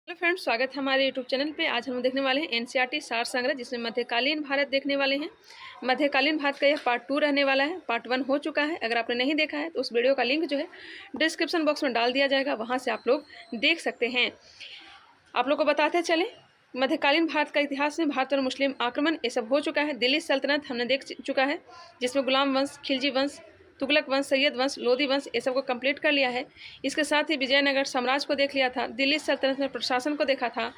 Hello friends, स्वागत है हमारे यूट्यूब चैनल पे। आज हम देखने वाले हैं एनसीईआरटी सार संग्रह, जिसमें मध्यकालीन भारत देखने वाले हैं। मध्यकालीन भारत का यह पार्ट 2 रहने वाला है। पार्ट 1 हो चुका है। अगर आपने नहीं देखा है तो उस वीडियो का लिंक जो है डिस्क्रिप्शन बॉक्स में डाल दिया जाएगा, वहाँ से आप लोग देख सकते हैं। आप लोग को बताते चलें, मध्यकालीन भारत का इतिहास में भारत और मुस्लिम आक्रमण ये सब हो चुका है। दिल्ली सल्तनत हमने देख चुका है, जिसमें गुलाम वंश, खिलजी वंश, तुगलक वंश, सैयद वंश, लोधी वंश ये सब को कंप्लीट कर लिया है। इसके साथ ही विजयनगर साम्राज्य को देख लिया था। दिल्ली सल्तनत में प्रशासन को देखा था।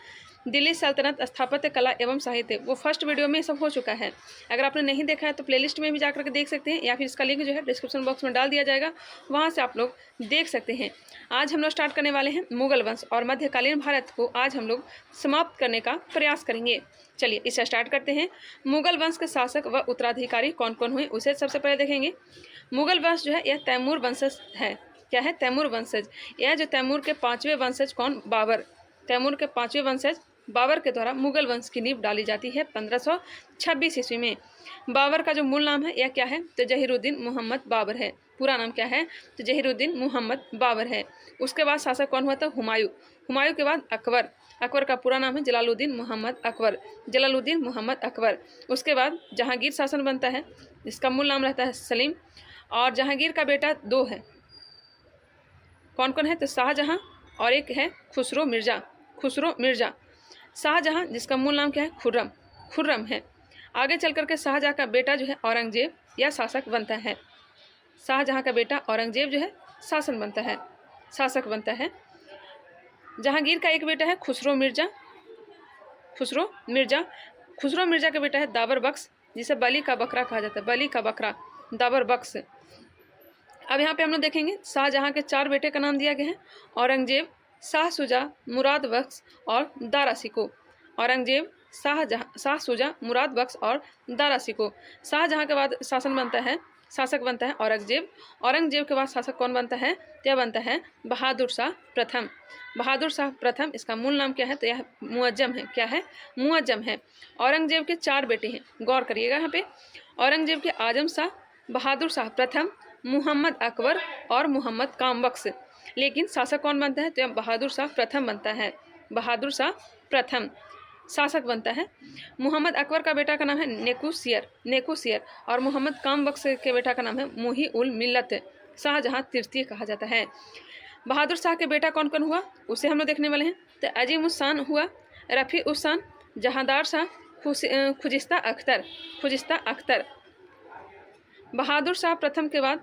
दिल्ली सल्तनत स्थापत्य कला एवं साहित्य, वो फर्स्ट वीडियो में सब हो चुका है। अगर आपने नहीं देखा है तो प्लेलिस्ट में भी जाकर के देख सकते हैं, या फिर इसका लिंक जो है डिस्क्रिप्शन बॉक्स में डाल दिया जाएगा, वहाँ से आप लोग देख सकते हैं। आज हम लोग स्टार्ट करने वाले हैं मुगल वंश, और मध्यकालीन भारत को आज हम लोग समाप्त करने का प्रयास करेंगे। चलिए इसे स्टार्ट करते हैं। मुगल वंश के शासक व उत्तराधिकारी कौन कौन हुए, उसे सबसे पहले देखेंगे। मुगल वंश जो है यह तैमूर वंशज है। क्या है? तैमूर वंशज। यह जो तैमूर के 5वें वंशज कौन? बाबर। तैमूर के 5वें वंशज बाबर के द्वारा मुगल वंश की नींव डाली जाती है 1526 ईस्वी में। बाबर का जो मूल नाम है यह क्या है? तो जहीरुद्दीन मोहम्मद बाबर है। पूरा नाम क्या है? तो जहीरुद्दीन मोहम्मद बाबर है। उसके बाद शासक कौन हुआ था? हुमायूं। हुमायूं के बाद अकबर। अकबर का पूरा नाम है जलालुद्दीन मोहम्मद अकबर। जलालुद्दीन मोहम्मद अकबर। उसके बाद जहांगीर शासन बनता है, इसका मूल नाम रहता है सलीम। और जहांगीर का बेटा 2 है। कौन कौन है? तो शाहजहां और एक है खुसरो मिर्जा। खुसरो मिर्जा। शाहजहां जिसका मूल नाम क्या है? खुर्रम। खुर्रम है। आगे चल करके शाहजहां का बेटा जो है औरंगजेब या शासक बनता है। शाहजहां का बेटा औरंगजेब जो है शासन बनता है, शासक बनता है। जहांगीर का एक बेटा है खुसरो मिर्जा। खुसरो मिर्जा। खुसरो मिर्जा का बेटा है दाबर बख्श, जिसे बली का बकरा कहा जाता है। बली का बकरा, दाबर बख्श। अब यहाँ पे हम लोग देखेंगे शाहजहां के 4 बेटे का नाम दिया गया है। औरंगजेब, शाह सुजा, मुराद बख्श और दारा शिकोह। औरंगजेब, शाह सुजा, मुराद बख्श और दारा शिकोह। शाहजहां के बाद शासन बनता है, शासक बनता है औरंगजेब। औरंगजेब के बाद शासक कौन बनता है? क्या बनता है? बहादुर शाह प्रथम। बहादुर शाह प्रथम, इसका मूल नाम क्या है? तो यह मुअज्जम है। क्या है? मुअज्जम है। औरंगजेब के 4 बेटे हैं, गौर करिएगा यहाँ पे। औरंगजेब के आजम शाह, बहादुर शाह प्रथम, मुहम्मद अकबर और मुहम्मद कामबख्श। लेकिन शासक कौन बनता है? तो यह बहादुर शाह प्रथम बनता है। बहादुर शाह प्रथम शासक बनता है। मुहम्मद अकबर का बेटा का नाम है नेकुसियर और मुहम्मद कामबख्श के बेटा का नाम है मुही उल मिल्लत। शाहजहां तृतीय कहा जाता है। बहादुर शाह के बेटा कौन कौन हुआ, उसे हम लोग देखने वाले हैं। तो अजीम उस शान हुआ, रफ़ी उस शान, जहांदार शाह, खुजिस्ता अख्तर। खुजिस्ता अख्तर। बहादुर शाह प्रथम के बाद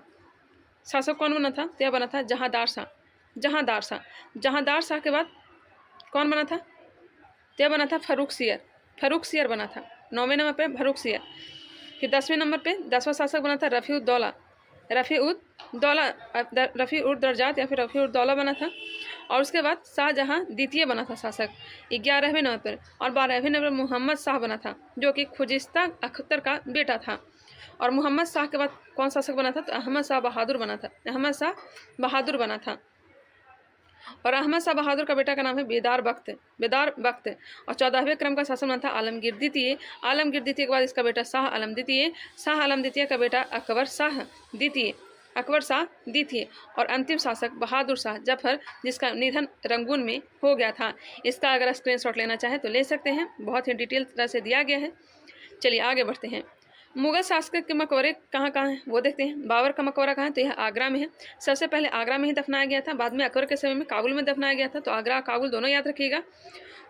शासक कौन बना था? तो यह बना था जहांदार शाह। जहांदार शाह। जहांदार शाह के बाद कौन बना था? तो यह बना था फर्रुखसियर। फर्रुखसियर बना था। 9वें नंबर पे फर्रुखसियर। फिर 10वें नंबर पे 10वां शासक बना था रफ़ीउद्दौला। रफ़ीउद्दर्जात या फिर रफ़ीउद्दौला बना था। और उसके बाद शाहजहां द्वितीय बना था शासक 11वें नंबर पर। और 12वें नंबर मोहम्मद शाह बना था, जो कि खुजिस्ता अख्तर का बेटा था। और मोहम्मद शाह के बाद कौन शासक बना था? तो अहमद शाह बहादुर बना था। अहमद शाह बहादुर बना था। और अहमद शाह बहादुर का बेटा का नाम है बेदार बख्त। बेदार बख्त। और 14वें क्रम का शासन बना था आलमगीर द्वितीय। आलमगीर द्वितीय के बाद इसका बेटा शाह आलम द्वितीय। शाह आलम द्वितीय का बेटा अकबर शाह द्वितीय। अकबर शाह द्वितीय। और अंतिम शासक बहादुर शाह जफर, जिसका निधन रंगून में हो गया था। इसका अगर स्क्रीनशॉट लेना चाहें तो ले सकते हैं, बहुत ही डिटेल तरह से दिया गया है। चलिए आगे बढ़ते हैं। मुगल शासक के मकबरे कहाँ कहाँ हैं वो देखते हैं। बाबर का मकबरा कहाँ है? तो यह आगरा में है। सबसे पहले आगरा में ही दफनाया गया था, बाद में अकबर के समय में काबुल में दफनाया गया था। तो आगरा काबुल दोनों याद रखिएगा।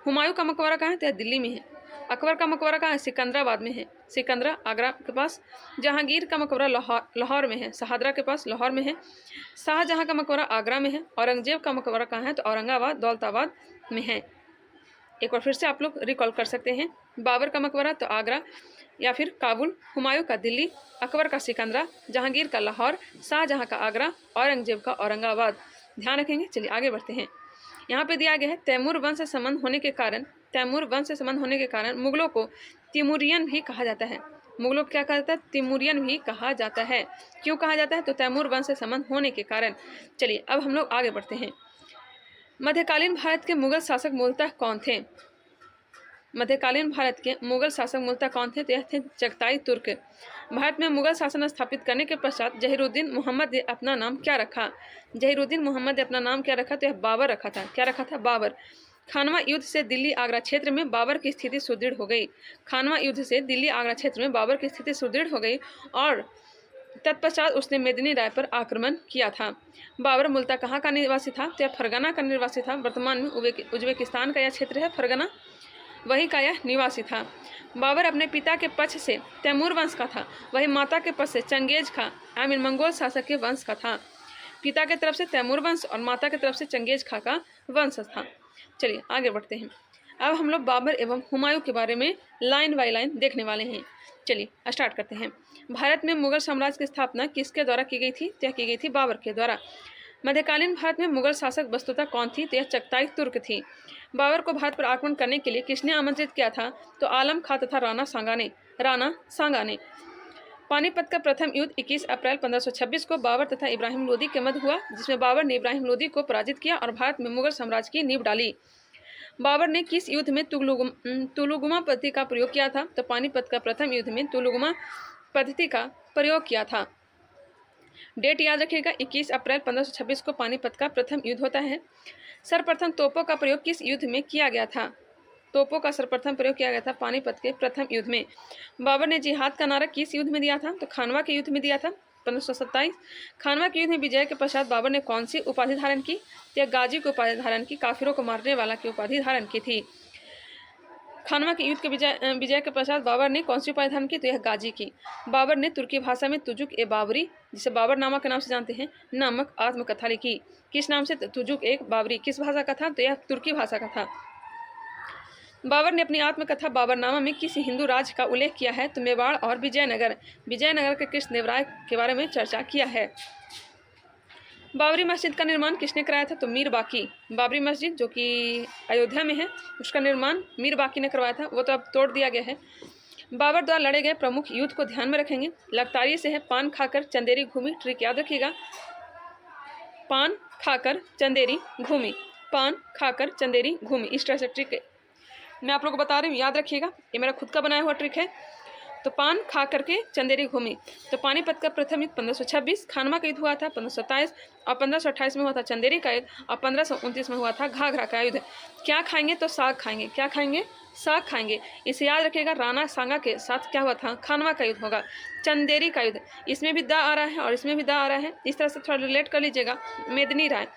हुमायूं का मकबरा कहाँ है? तो यह दिल्ली में है। अकबर का मकबरा कहाँ है? सिकंदराबाद में है। सिकंदरा आगरा के पास। जहांगीर का मकबरा लाहौर में है, शहादरा के पास, लाहौर में है। शाहजहां का मकबरा आगरा में है। औरंगजेब का मकबरा कहाँ है? तो औरंगाबाद, दौलताबाद में है। एक बार फिर से आप लोग रिकॉल कर सकते हैं। बाबर का मकबरा तो आगरा या फिर काबुल, हुमायूं का दिल्ली, अकबर का सिकंदरा, जहांगीर का लाहौर, शाहजहां का आगरा, औरंगजेब का औरंगाबाद। ध्यान रखेंगे। चलिए आगे बढ़ते हैं। यहाँ पे दिया गया है तैमूर वंश से संबंध होने के कारण मुगलों को तिमूरियन भी कहा जाता है। मुगलों को क्या कहा जाता है? तिमूरियन भी कहा जाता है। क्यों कहा जाता है? तो तैमूर वंश से संबंध होने के कारण। चलिए अब हम लोग आगे बढ़ते हैं। मध्यकालीन भारत के मुगल शासक मूलतः कौन थे? मध्यकालीन भारत के मुगल शासक मूलतः कौन थे? तो यह थे चगताई तुर्क। भारत में मुगल शासन स्थापित करने के पश्चात जहीरुद्दीन मोहम्मद ने अपना नाम क्या रखा? जहीरुद्दीन मोहम्मद ने अपना नाम क्या रखा? तो यह बाबर रखा था। क्या रखा था? बाबर। खानवा युद्ध से दिल्ली आगरा क्षेत्र में बाबर की स्थिति सुदृढ़ हो गई। खानवा युद्ध से दिल्ली आगरा क्षेत्र में बाबर की स्थिति सुदृढ़ हो गई और तत्पश्चात उसने मेदिनी राय पर आक्रमण किया था। बाबर मूलतः कहाँ का निवासी था? तो यह फरगना का निवासी था। वर्तमान में उज्बेकिस्तान का यह क्षेत्र है फरगना, वही का यह निवासी था। बाबर अपने पिता के पक्ष से तैमूर वंश का था, वही माता के पक्ष से चंगेज खा मंगोल शासक के वंश का था। पिता की तरफ से तैमूर वंश और माता की तरफ से चंगेज खा का वंश था। चलिए आगे बढ़ते हैं। अब हम लोग बाबर एवं हुमायूं के बारे में लाइन बाय लाइन देखने वाले हैं। चलिए स्टार्ट करते हैं। भारत में मुगल साम्राज्य की स्थापना किसके द्वारा की गई थी? यह की गई थी बाबर के द्वारा। मध्यकालीन भारत में मुगल शासक वस्तुतः कौन थी? तो यह चगताई तुर्क थी। बाबर को भारत पर आक्रमण करने के लिए किसने आमंत्रित किया था? तो आलम खां तथा राणा सांगा ने। पानीपत का प्रथम युद्ध 21 अप्रैल 1526 को बाबर तथा इब्राहिम लोदी के मध्य हुआ, जिसमें बाबर ने इब्राहिम लोदी को पराजित किया और भारत में मुगल साम्राज्य की नींव डाली। बाबर ने किस युद्ध में तुलुगुमा पद्धति का प्रयोग किया था? तो पानीपत का प्रथम युद्ध में तुलुगुमा पद्धति का प्रयोग किया था। डेट याद रखिएगा, 21 अप्रैल 1526 को पानीपत का प्रथम युद्ध होता है। सर्वप्रथम तोपों का प्रयोग किस युद्ध में किया गया था? तोपों का सर्वप्रथम प्रयोग किया गया था पानीपत के प्रथम युद्ध में। बाबर ने जिहाद का नारा किस युद्ध में दिया था? तो खानवा के युद्ध में दिया था 1527। खानवा के युद्ध में विजय के पश्चात बाबर ने कौन सी उपाधि धारण की? तो गाजी की उपाधि धारण की, काफिरों को मारने वाला की उपाधि धारण की थी। खानवा के युद्ध के विजय के पश्चात बाबर ने कौन सी उपाधि धारण की? तो यह गाजी की। बाबर ने तुर्की भाषा में तुजुक ए बाबरी, जिसे बाबर नामा के नाम से जानते हैं, नामक आत्मकथा लिखी। किस नाम से? तुजुक एक बाबरी किस भाषा का था? तो यह तुर्की भाषा का था। बाबर ने अपनी आत्मकथा बाबरनामा में किस हिंदू राज्य का उल्लेख किया है? तो मेवाड़ और विजयनगर के कृष्णदेवराय के बारे में चर्चा किया है। बाबरी मस्जिद का निर्माण किसने कराया था? तो मीर बाकी। बाबरी मस्जिद जो कि अयोध्या में है, उसका निर्माण मीर बाकी ने करवाया था, वो तो अब तोड़ दिया गया है। बाबर द्वारा लड़े गए प्रमुख युद्ध को ध्यान में रखेंगे। लगतारी से है पान खाकर चंदेरी घूमी, ट्रिक याद रखिएगा, पान खाकर चंदेरी घूमी, पान खाकर चंदेरी घूमी, इस तरह से ट्रिक मैं आप लोगों को बता रही हूँ, याद रखिएगा, ये मेरा खुद का बनाया हुआ ट्रिक है। तो पान खा करके चंदेरी घूमी। तो पानीपत का प्रथम युद्ध 1526, खानवा का युद्ध हुआ था 1527 और 1528 में हुआ था चंदेरी का युद्ध और 1529 में हुआ था घाघरा का युद्ध। क्या खाएंगे? तो साग खाएंगे। क्या खाएंगे? साग खाएंगे। इसे याद रखिएगा, राणा सांगा के साथ क्या हुआ था? खानवा का युद्ध होगा। चंदेरी का युद्ध, इसमें भी दा आ रहा है और इसमें भी दा आ रहा है, इस तरह से थोड़ा रिलेट कर लीजिएगा। मेदिनी राय।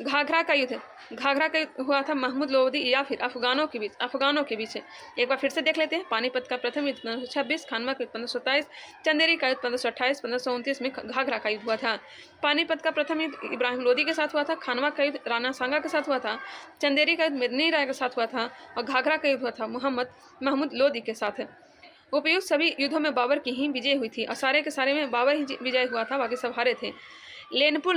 घाघरा का युद्ध, घाघरा का हुआ था महमूद लोदी या फिर अफगानों के बीच एक बार फिर से देख लेते हैं। पानीपत का प्रथम युद्ध 1526, खानवा का युद्ध 1527, चंदेरी का युद्ध 1528, 1529 में घाघरा का युद्ध हुआ था। पानीपत का प्रथम युद्ध इब्राहिम लोदी के साथ हुआ था, खानवा का युद्ध राणा सांगा के साथ हुआ था, चंदेरी का युद्ध मेदिनी राय के साथ हुआ था और घाघरा का युद्ध हुआ था महमूद लोदी के साथ। उपयुक्त सभी युद्धों में बाबर की ही विजय हुई थी और सारे के सारे में बाबर ही विजय हुआ था, बाकी सब हारे थे। लेनपुर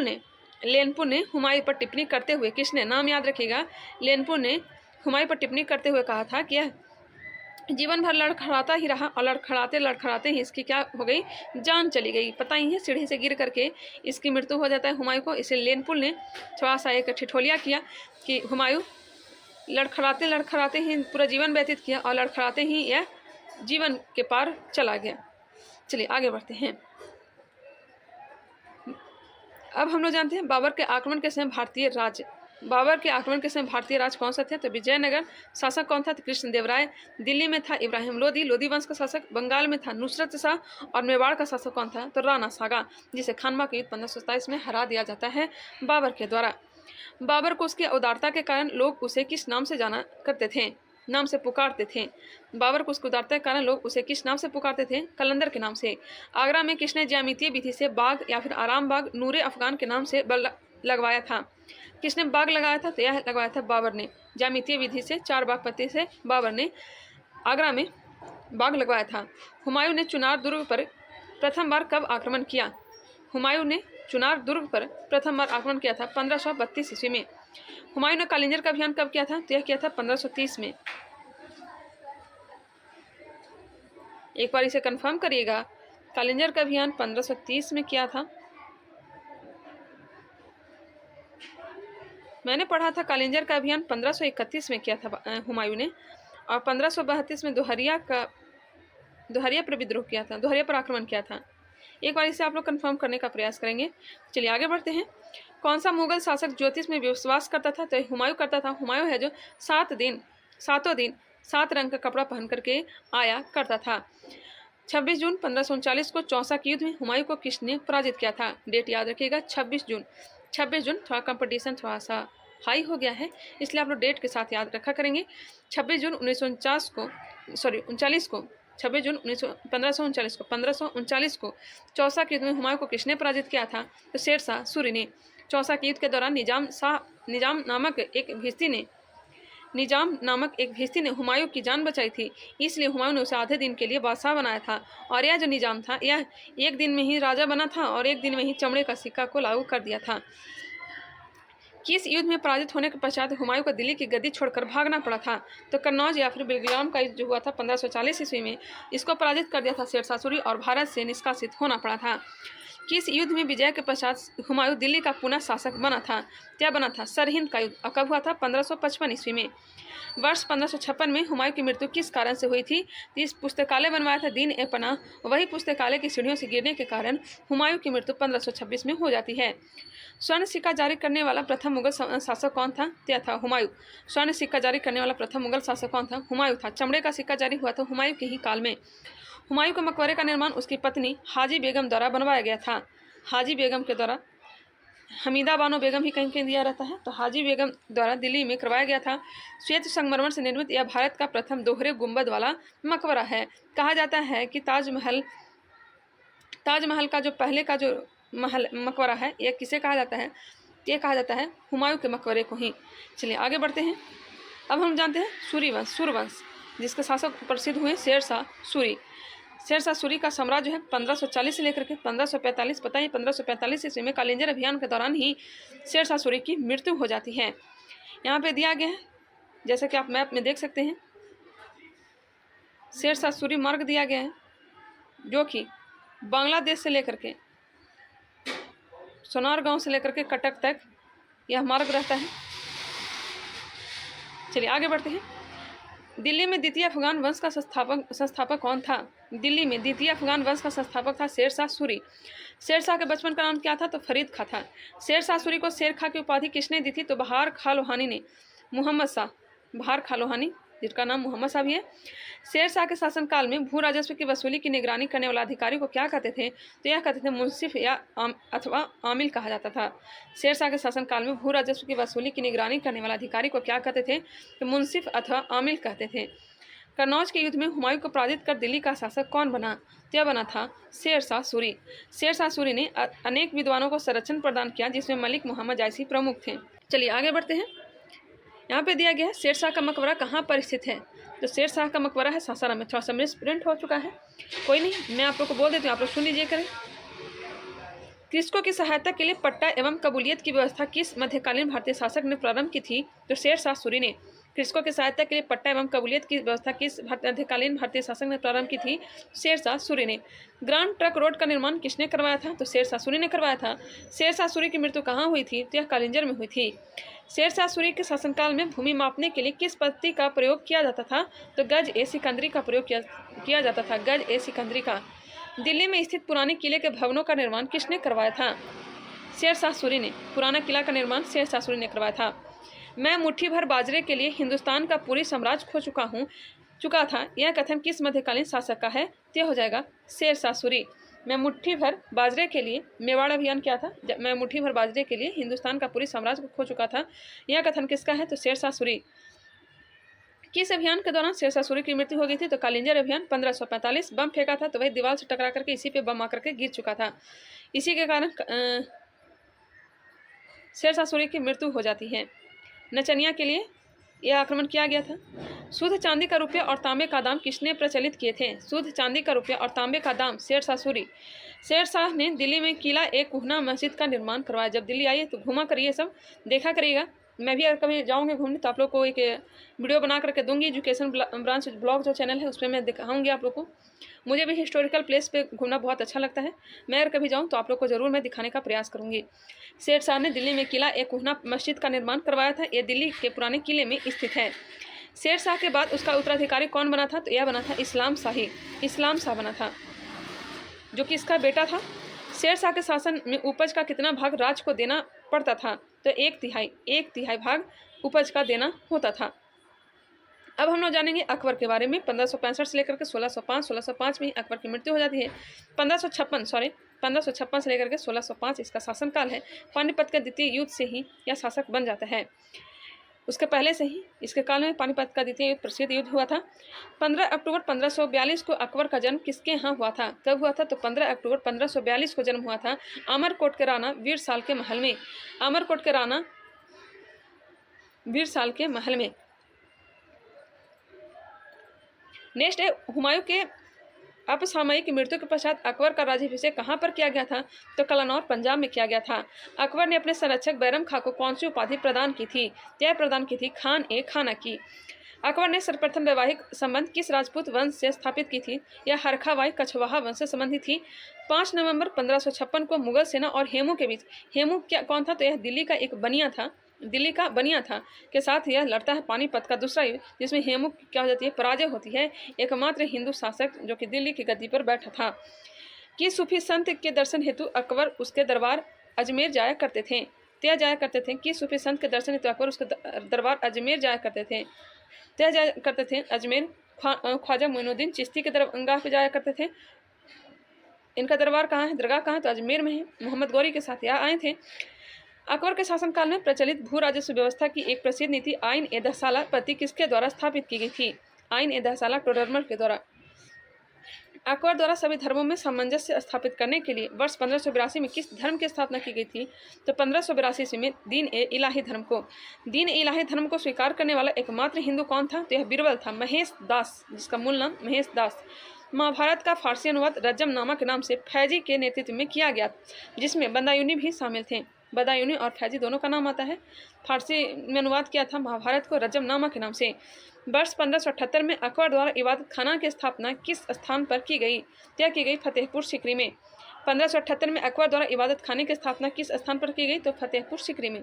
ने हुमायूं पर टिप्पणी करते हुए, किसने? नाम याद रखिएगा, लेनपुर ने हुमायूं पर टिप्पणी करते हुए कहा था कि यह जीवन भर लड़खड़ाता ही रहा और लड़खड़ाते ही इसकी क्या हो गई? जान चली गई। पता ही है, सीढ़ी से गिर करके इसकी मृत्यु हो जाता है हुमायूं को। इसे लेनपुर ने थोड़ा सा एक ठिठोलिया किया कि हुमायूं लड़खड़ाते ही पूरा जीवन व्यतीत किया और लड़खड़ाते ही यह जीवन के पार चला गया। चलिए आगे बढ़ते हैं। अब हम लोग जानते हैं बाबर के आक्रमण के समय भारतीय राज कौन सा था? तो विजयनगर शासक कौन था? तो कृष्णदेवराय। दिल्ली में था इब्राहिम लोदी वंश का शासक। बंगाल में था नुसरत शाह और मेवाड़ का शासक कौन था? तो राणा सांगा, जिसे खानवा के युद्ध 1527 में हरा दिया जाता है बाबर के द्वारा। बाबर को उसकी उदारता के कारण लोग उसे किस नाम से जाना करते थे? नाम से पुकारते थे। बाबर को उसकी उदारता के कारण लोग उसे किस नाम से पुकारते थे? कलंदर के नाम से। आगरा में किसने ज्यामितीय विधि से बाग या फिर आराम बाग नूरे अफगान के नाम से लगवाया था? किसने बाग लगाया था? तो यह लगवाया था बाबर ने। ज्यामितीय विधि से 4 बाग पत्ती से बाबर ने आगरा में बाग लगवाया था। हुमायूं ने चुनार दुर्ग पर प्रथम बार कब आक्रमण किया? हुमायूं ने चुनार दुर्ग पर प्रथम बार आक्रमण किया था 1532 ईस्वी में। हुमायूं ने कालिंजर का अभियान कब किया था? तो यह किया था 1530 में। एक बार इसे कंफर्म करिएगा, कालिंजर का अभियान 1530 में किया था। मैंने पढ़ा था कालिंजर का अभियान 1531 में किया था हुमायूं ने, और 1532 में दोहरिया पर विद्रोह किया था, दोहरिया पर आक्रमण किया था। एक बार इसे आप लोग कंफर्म करने का प्रयास करेंगे। चलिए आगे बढ़ते हैं। कौन सा मुगल शासक ज्योतिष में विश्वास करता था? तो हुमायूं करता था। हुमायूं है जो सातों दिन 7 रंग का कपड़ा पहन करके आया करता था। 26 जून 1539 को चौसा के युद्ध में हुमायूं को किसने पराजित किया था? डेट याद रखिएगा 26 जून। थोड़ा कंपटीशन थोड़ा सा हाई हो गया है, इसलिए आप लोग डेट के साथ याद रखा करेंगे। 26 जून 1949 को 1539 को चौसा के युद्ध में हुमायूं को किसने पराजित किया था? तो शेरशाह सूरी ने। चौसा के युद्ध के दौरान निजाम नामक एक भिस्ती ने हुमायूं की जान बचाई थी, इसलिए हुमायूं ने उसे आधे दिन के लिए बादशाह बनाया था। और यह जो निजाम था यह एक दिन में ही राजा बना था और एक दिन में ही चमड़े का सिक्का को लागू कर दिया था। किस युद्ध में पराजित होने के पश्चात हुमायूं को दिल्ली की गद्दी छोड़कर भागना पड़ा था? तो कन्नौज या फिर बिलग्राम का युद्ध जो हुआ था 1540 ईस्वी में, इसको पराजित कर दिया था शेरशाह सूरी और भारत से निष्कासित होना पड़ा था। किस युद्ध में विजय के पश्चात हुमायूं दिल्ली का पुनः शासक बना था? क्या बना था? सरहिंद का युद्ध कब हुआ था? 1555 ईस्वी में। वर्ष 1556 में हुमायूं की मृत्यु किस कारण से हुई थी? जिस पुस्तकालय बनवाया था दीन ए पनाह, वही पुस्तकालय की सीढ़ियों से गिरने के कारण हुमायूं की मृत्यु 1526 में हो जाती है। स्वर्ण सिक्का जारी करने वाला प्रथम मुगल शासक कौन था? यह था हुमायूं। स्वर्ण सिक्का जारी करने वाला प्रथम मुगल शासक कौन था? हुमायूं था। चमड़े का सिक्का जारी हुआ था हुमायूं के ही काल में। हुमायूं के मकबरे का निर्माण उसकी पत्नी हाजी बेगम द्वारा बनवाया गया था। हाजी बेगम के द्वारा, हमीदा बानो बेगम ही कहीं दिया रहता है, तो हाजी बेगम द्वारा दिल्ली में करवाया गया था। श्वेत संगमरमर से निर्मित यह भारत का प्रथम दोहरे गुंबद वाला मकबरा है। कहा जाता है कि ताजमहल का जो पहले का जो मकबरा है, यह किसे कहा जाता है? ये कहा जाता है हुमायूं के मकबरे को ही। चलिए आगे बढ़ते हैं। अब हम जानते हैं सूरवंश, जिसके शासक प्रसिद्ध हुए शेरशाह सूरी। शेरशाह सूरी का साम्राज्य है 1540 से लेकर के 1545। पता है 1545 ईस्वी में कालिंजर अभियान के दौरान ही शेरशाह सूरी की मृत्यु हो जाती है। यहाँ पे दिया गया है, जैसा कि आप मैप में देख सकते हैं, शेरशाह सूरी मार्ग दिया गया है, जो कि बांग्लादेश से लेकर के सोनार गांव से लेकर के कटक तक यह मार्ग रहता है। चलिए आगे बढ़ते हैं। दिल्ली में द्वितीय अफगान वंश का संस्थापक कौन था? दिल्ली में द्वितीय अफगान वंश का संस्थापक था शेरशाह सूरी। शेरशाह के बचपन का नाम क्या था? तो फरीद खां था। शेरशाह सूरी को शेर खां की उपाधि किसने दी थी? तो बहार खां लोहानी ने। बहार खां लोहानी, जिसका नाम मोहम्मद शाह भी है। शेरशाह के शासनकाल में भू राजस्व की वसूली की निगरानी करने वाला अधिकारी को क्या कहते थे? तो यह कहते थे मुंसिफ या अथवा आमिल कहा जाता था। शेरशाह के शासनकाल में भू राजस्व की वसूली की निगरानी करने वाला अधिकारी को क्या कहते थे? तो मुंसिफ अथवा आमिल कहते थे। कन्नौज के युद्ध में हुमायूं को पराजित कर दिल्ली का शासक कौन बना? तो यह बना था शेरशाह सूरी। शेरशाह सूरी ने अनेक विद्वानों को संरक्षण प्रदान किया, जिसमें मलिक मोहम्मद जायसी प्रमुख थे। चलिए आगे बढ़ते हैं। यहाँ पे दिया गया है शेरशाह का मकबरा कहाँ पर स्थित है? तो शेरशाह का मकबरा है सासाराम में। थोड़ा सा मिसप्रिंट हो चुका है, कोई नहीं, मैं आप लोग को बोल देती हूँ, आप लोग सुन लीजिए करें। कृषकों की सहायता के लिए पट्टा एवं कबूलियत की व्यवस्था किस मध्यकालीन भारतीय शासक ने प्रारंभ की थी? तो शेरशाह सूरी ने। कृषकों की सहायता के लिए पट्टा एवं कबूलियत की व्यवस्था किस मध्यकालीन भारतीय शासक ने प्रारंभ की थी? शेरशाह सूरी ने। ग्रांड ट्रक रोड का निर्माण किसने करवाया था? तो शेरशाह सूरी ने करवाया था। शेरशाह सूरी की मृत्यु कहाँ हुई थी? तो यह कालिंजर में हुई थी। शेरशाह सूरी के शासनकाल में भूमि मापने के लिए किस पद्धति का प्रयोग किया जाता था? तो गज ए सिकंदरी का प्रयोग किया जाता था। गज ए सिकंदरी का। दिल्ली में स्थित पुराने किले के भवनों का निर्माण किसने करवाया था? शेरशाह सूरी ने। पुराना किला का निर्माण शेरशाह सूरी ने करवाया था। मैं मुट्ठी भर बाजरे के लिए हिंदुस्तान का पूरी साम्राज्य खो चुका था, यह कथन किस मध्यकालीन शासक का है? तो हो जाएगा शेरशाह सूरी। मैं मुट्ठी भर बाजरे के लिए, मेवाड़ अभियान क्या था? मैं मुट्ठी भर बाजरे के लिए हिंदुस्तान का पूरी साम्राज्य खो चुका था, यह कथन किसका है? तो शेरशाह सूरी। किस अभियान के दौरान शेरशाह सूरी की मृत्यु हो गई थी? तो कालिंजर अभियान 1545। बम फेंका था तो वही दीवार से टकरा करके इसी पे बम आकर के गिर चुका था, इसी के कारण शेरशाह सूरी की मृत्यु हो जाती है। नचनिया के लिए यह आक्रमण किया गया था। शुद्ध चांदी का रुपया और तांबे का दाम किसने प्रचलित किए थे? शुद्ध चांदी का रुपया और तांबे का दाम शेरशाह सूरी। शेरशाह ने दिल्ली में किला ए कुहना मस्जिद का निर्माण करवाया। जब दिल्ली आइए तो घूमा करिए, सब देखा करिएगा। मैं भी अगर कभी जाऊँगी घूमने तो आप लोग को एक वीडियो बना करके दूंगी। एजुकेशन ब्रांच ब्लॉग जो चैनल है उसमें मैं दिखाऊंगी आप लोग को। मुझे भी हिस्टोरिकल प्लेस पे घूमना बहुत अच्छा लगता है। मैं अगर कभी जाऊँ तो आप लोग को ज़रूर मैं दिखाने का प्रयास करूँगी। शेरशाह ने दिल्ली में किला ए कुहना मस्जिद का निर्माण करवाया था। ये दिल्ली के पुराने किले में स्थित है। शेरशाह के बाद उसका उत्तराधिकारी कौन बना था? तो यह बना था इस्लाम शाह बना था, जो कि इसका बेटा था। शेरशाह के शासन में उपज का कितना भाग राज्य को देना पड़ता था, तो एक तिहाई भाग उपज का देना होता था। अब हम लोग जानेंगे अकबर के बारे में। 1565 से लेकर के 1605 में ही अकबर की मृत्यु हो जाती है। 1556 से लेकर के 1605 इसका शासनकाल है। पानीपत के द्वितीय युद्ध से ही यह शासक बन जाता है। उसके पहले से ही इसके काल में पानीपत का द्वितीय युद्ध प्रसिद्ध युद्ध हुआ था। 15 अक्टूबर 1542 को अकबर का जन्म किसके यहाँ हुआ था? कब हुआ था? तो 15 अक्टूबर 1542 को जन्म हुआ था अमरकोट के राणा वीर साल के महल में। अमरकोट के राणा वीर साल के महल में। नेक्स्ट है हुमायूं के अपसामयिक मृत्यु के पश्चात अकबर का राज्याभिषेक कहाँ पर किया गया था? तो कलानौर पंजाब में किया गया था। अकबर ने अपने संरक्षक बैरम खां को कौन सी उपाधि प्रदान की थी? यह प्रदान की थी खान ए खाना की। अकबर ने सर्वप्रथम वैवाहिक संबंध किस राजपूत वंश से स्थापित की थी? यह हरखाबाई कछवाहा वंश से संबंधित थी। 5 नवंबर 1556 को मुगल सेना और हेमू के बीच, हेमू क्या कौन था? तो यह दिल्ली का एक बनिया था, दिल्ली का बनिया था के साथ यह लड़ता है पानीपत का दूसरा युद्ध, जिसमें हेमू क्या हो जाती है? पराजय होती है। एकमात्र हिंदू शासक जो कि दिल्ली की गद्दी पर बैठा था। कि सूफी संत के दर्शन हेतु अकबर उसके दरबार अजमेर जाया करते थे। तय जाया करते थे कि सूफी संत के दर्शन हेतु अकबर उसके दरबार अजमेर जाया करते थे। तय जाया करते थे अजमेर ख्वाजा मोइनुद्दीन चिश्ती के दरगाह पे जाया करते थे। इनका दरबार कहाँ है? दरगाह कहाँ है? तो अजमेर में है। मोहम्मद गौरी के साथ यहाँ आए थे। अकबर के शासनकाल में प्रचलित भू राजस्व व्यवस्था की एक प्रसिद्ध नीति आइन ए दहसाला प्रति किसके द्वारा स्थापित की गई थी? आइन ए दहसाला टोडरमल के द्वारा। अकबर द्वारा सभी धर्मों में सामंजस्य स्थापित करने के लिए वर्ष 1582 में किस धर्म की स्थापना की गई थी? तो 1582 ईस्वी में दीन ए इलाही धर्म को स्वीकार करने वाला एकमात्र हिंदू कौन था? तो यह बीरबल था, महेश दास, जिसका मूल नाम महेश दास। महाभारत का फारसी अनुवाद रज्जम नामा के नाम से फैजी के नेतृत्व में किया गया, जिसमें बदायूनी भी शामिल थे। बदायूनी और फैजी दोनों का नाम आता है। फारसी में अनुवाद किया था महाभारत को रज्जम नामा के नाम से। वर्ष 1578 में अकबर द्वारा इबादत खाना की स्थापना किस स्थान पर की गई? तय की गई फतेहपुर सीकरी में। 1578 में अकबर द्वारा इबादत खाने की स्थापना किस स्थान पर की गई? तो फतेहपुर सीकरी में।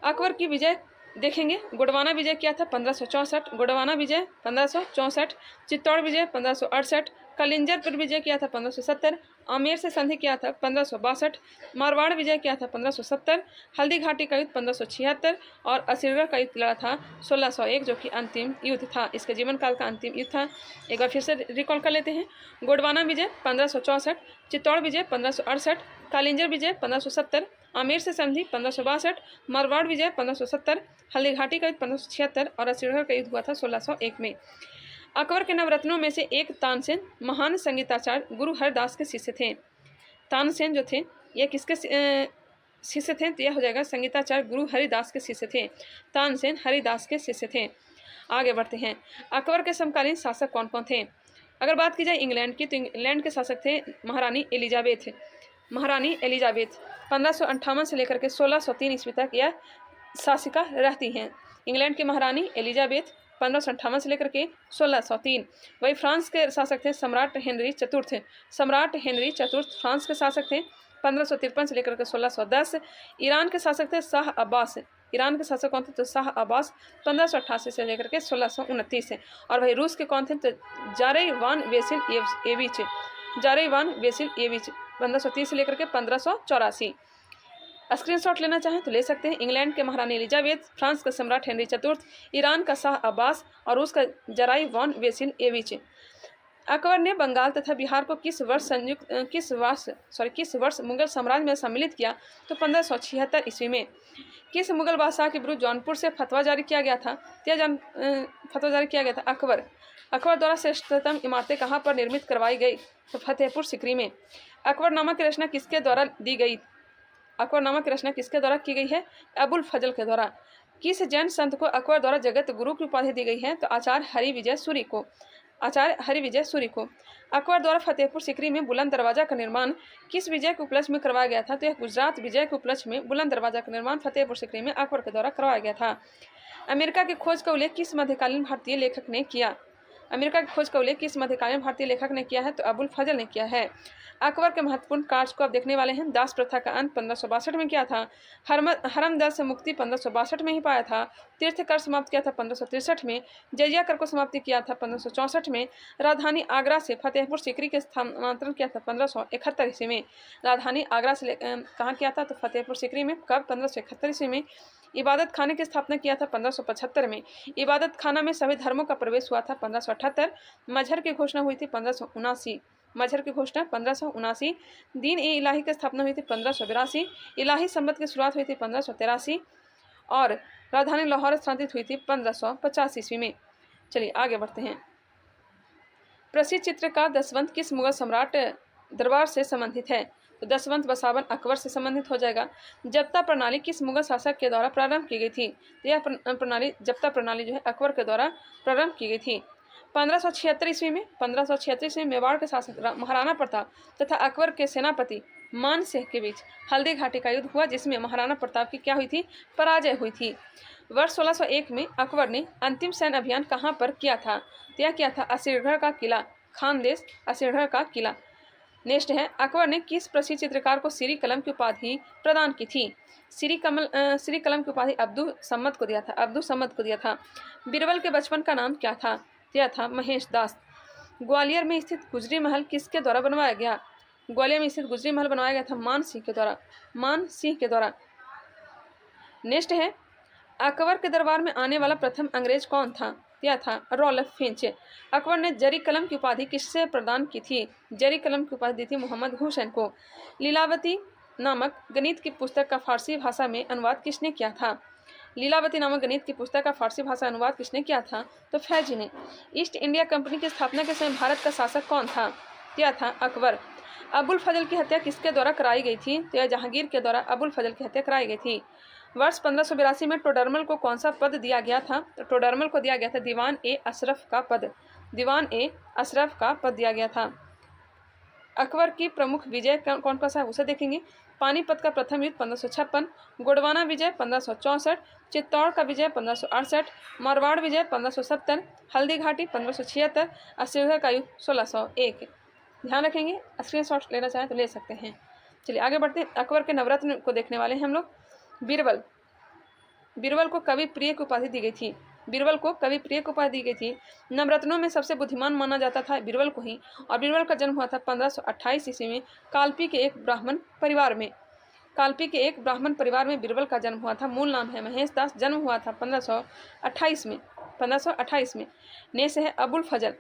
अकबर की विजय देखेंगे। गोडवाना विजय किया था 1564, गोडवाना विजय 1564, चित्तौड़ विजय 1568, कलिंजर पर विजय किया था 1570, आमेर से संधि किया था 1562, मारवाड़ विजय किया था 1570, हल्दी घाटी का युद्ध 1576 और असरगढ़ का युद्ध लड़ा था 1601, जो कि अंतिम युद्ध था। इसके जीवन काल का अंतिम युद्ध था। एक बार फिर से रिकॉल कर लेते हैं। गोडवाना विजय 1564, चित्तौड़ विजय 1568, कलिंजर विजय 1570, आमेर से संधि 1562, मारवाड़ विजय 1570, हल्दी घाटी का युद्ध 1576 और असरगढ़ का युद्ध हुआ था 1601 में। अकबर के नवरत्नों में से एक तानसेन महान संगीताचार्य गुरु हरिदास के शिष्य थे। तानसेन जो थे ये किसके शिष्य थे? तो यह हो जाएगा संगीताचार्य गुरु हरिदास के शिष्य थे। तानसेन हरिदास के शिष्य थे। आगे बढ़ते हैं। अकबर के समकालीन शासक कौन कौन थे? अगर बात की जाए इंग्लैंड की, तो इंग्लैंड के शासक थे महारानी एलिजाबेथ। महारानी एलिजाबेथ 1558 से लेकर के 1603 ईस्वी तक यह शासिका रहती हैं। इंग्लैंड की महारानी एलिजाबेथ 1558 से लेकर के 1603। वही फ्रांस के शासक थे सम्राट हेनरी चतुर्थ। सम्राट हेनरी चतुर्थ फ्रांस के शासक थे 1553 से लेकर के 1610। ईरान के शासक थे शाह अब्बास। ईरान के शासक कौन थे? तो शाह अब्बास 1588 से लेकर के 1629। और वही रूस के कौन थे? तो जारेवान वेसिल-एविच। जारेवान वेसिल-एविच 1530 से लेकर के 1584। स्क्रीनशॉट लेना चाहें तो ले सकते हैं। इंग्लैंड के महारानी एलिजाबेथ, फ्रांस का सम्राट हेनरी चतुर्थ, ईरान का शाह अब्बास और रूस का जारेवान वेसिल-एविच। अकबर ने बंगाल तथा बिहार को किस वर्ष मुगल साम्राज्य में सम्मिलित किया? तो 1576 ईस्वी में। किस मुगल बादशाह के विरुद्ध जौनपुर से फतवा जारी किया गया था? फतवा जारी किया गया था अकबर द्वारा श्रेष्ठतम इमारतें कहाँ पर निर्मित करवाई गई? तो फतेहपुर सीकरी में। अकबरनामा की रचना किसके द्वारा दी गई? अकबरनामा की रचना किसके द्वारा की गई है? अबुल फजल के द्वारा। किस जैन संत को अकबर द्वारा जगत गुरु की उपाधि दी गई है? तो आचार्य हरिविजय सूरी को। अकबर द्वारा फतेहपुर सीकरी में बुलंद दरवाजा का निर्माण किस विजय के उपलक्ष्य में करवाया गया था? तो यह गुजरात विजय के उपलक्ष्य में बुलंद दरवाजा का निर्माण फतेहपुर सीकरी में अकबर के द्वारा करवाया गया था। अमेरिका की खोज का उल्लेख किस मध्यकालीन भारतीय लेखक ने किया? अमेरिका की खोज का उल्लेख किस मध्यकालीन भारतीय लेखक ने किया है? तो अबुल फजल ने किया है। अकबर के महत्वपूर्ण कार्य को अब देखने वाले हैं। दास प्रथा का अंत 1562 में किया था। हरमदर्द से मुक्ति 1562 में ही पाया था। तीर्थ कर समाप्त किया था 1563 में। जजिया कर को समाप्ति किया था 1564 में। राजधानी आगरा से फतेहपुर सीकरी के स्थानांतरण किया था 1571 ईस्वी में। राजधानी आगरा से कहाँ किया था? तो फतेहपुर सीकरी में। कब? 1571 ईस्वी में। इबादत खाने की स्थापना किया था 1575 में। इबादत खाना में सभी धर्मों का प्रवेश हुआ था 1578। मजहर की घोषणा हुई थी 1579। मजहर की घोषणा 1579। दीन ए इलाही की स्थापना हुई थी 1582। इलाही संबत की शुरुआत हुई थी 1583 और राजधानी लाहौर स्थानांतरित हुई थी 1550 ईस्वी में। चलिए आगे बढ़ते हैं। प्रसिद्ध चित्रकार दसवंत किस मुगल सम्राट दरबार से संबंधित है? तो दसवंत बसावन अकबर से संबंधित हो जाएगा। जब्ता प्रणाली किस मुगल शासक के द्वारा प्रारंभ की गई थी? तो यह प्रणाली जब्ता प्रणाली जो है अकबर के द्वारा प्रारंभ की गई थी 1576 ईस्वी में। 1576 ईस्वी में मेवाड़ के शासक महाराणा प्रताप तथा अकबर के सेनापति मान सिंह के बीच हल्दी घाटी का युद्ध हुआ, जिसमें महाराणा प्रताप की क्या हुई थी? पराजय हुई थी। वर्ष 1601 में अकबर ने अंतिम सैन्य अभियान कहाँ पर किया था? तो यह किया था असीरगढ़ का किला, खानदेश असीरगढ़ का किला। नेक्स्ट है, अकबर ने किस प्रसिद्ध चित्रकार को श्री कलम की उपाधि प्रदान की थी? श्री कलम की उपाधि अब्दुल सम्मद को दिया था। अब्दुल सम्मद को दिया था। बीरबल के बचपन का नाम क्या था? यह था महेश दास। ग्वालियर में स्थित गुजरी महल किसके द्वारा बनवाया गया? ग्वालियर में स्थित गुजरी महल बनवाया गया था मान सिंह के द्वारा। मान सिंह के द्वारा। नेक्स्ट है, अकबर के दरबार में आने वाला प्रथम अंग्रेज कौन था? यह था रॉल्फ फिंच। अकबर ने जरी कलम की उपाधि किससे प्रदान की थी? जरी कलम की उपाधि दी थी मोहम्मद हुसैन को। लीलावती नामक गणित की पुस्तक का फारसी भाषा में अनुवाद किसने किया था? लीलावती नामक गणित की पुस्तक का फारसी भाषा अनुवाद किसने किया था? तो फैजी ने। ईस्ट इंडिया कंपनी की स्थापना के समय भारत का शासक कौन था? यह था अकबर। अबुल फजल की हत्या किसके द्वारा कराई गई थी? तो यह जहांगीर के द्वारा अबुल फजल की हत्या कराई गई थी। वर्ष 1582 में टोडरमल को कौन सा पद दिया गया था? तो टोडरमल को दिया गया था दीवान ए अशरफ का पद। दीवान ए अशरफ का पद दिया गया था। अकबर की प्रमुख विजय कौन कौन सा है उसे देखेंगे। पानीपत का प्रथम युद्ध 1556, गोडवाना विजय 1564, चित्तौड़ का विजय 1568, मारवाड़ विजय 1570, हल्दी घाटी 1576, असीरगढ़ का युद्ध 1601। ध्यान रखेंगे, स्क्रीनशॉट लेना चाहें तो ले सकते हैं। चलिए आगे बढ़ते हैं। अकबर के नवरत्न को देखने वाले हैं हम लोग। बीरबल। बीरबल को कवि प्रिय की उपाधि दी गई थी। बीरबल को कवि प्रिय की उपाधि दी गई थी। नवरत्नों में सबसे बुद्धिमान माना जाता था बीरबल को ही, और बीरबल का जन्म हुआ था 1528 ईस्वी में कालपी के एक ब्राह्मण परिवार में। कालपी के एक ब्राह्मण परिवार में बीरबल का जन्म हुआ था। मूल नाम है महेश दास। जन्म हुआ था 1528 में। 1528 में। नेक्स्ट है अबुल फजल।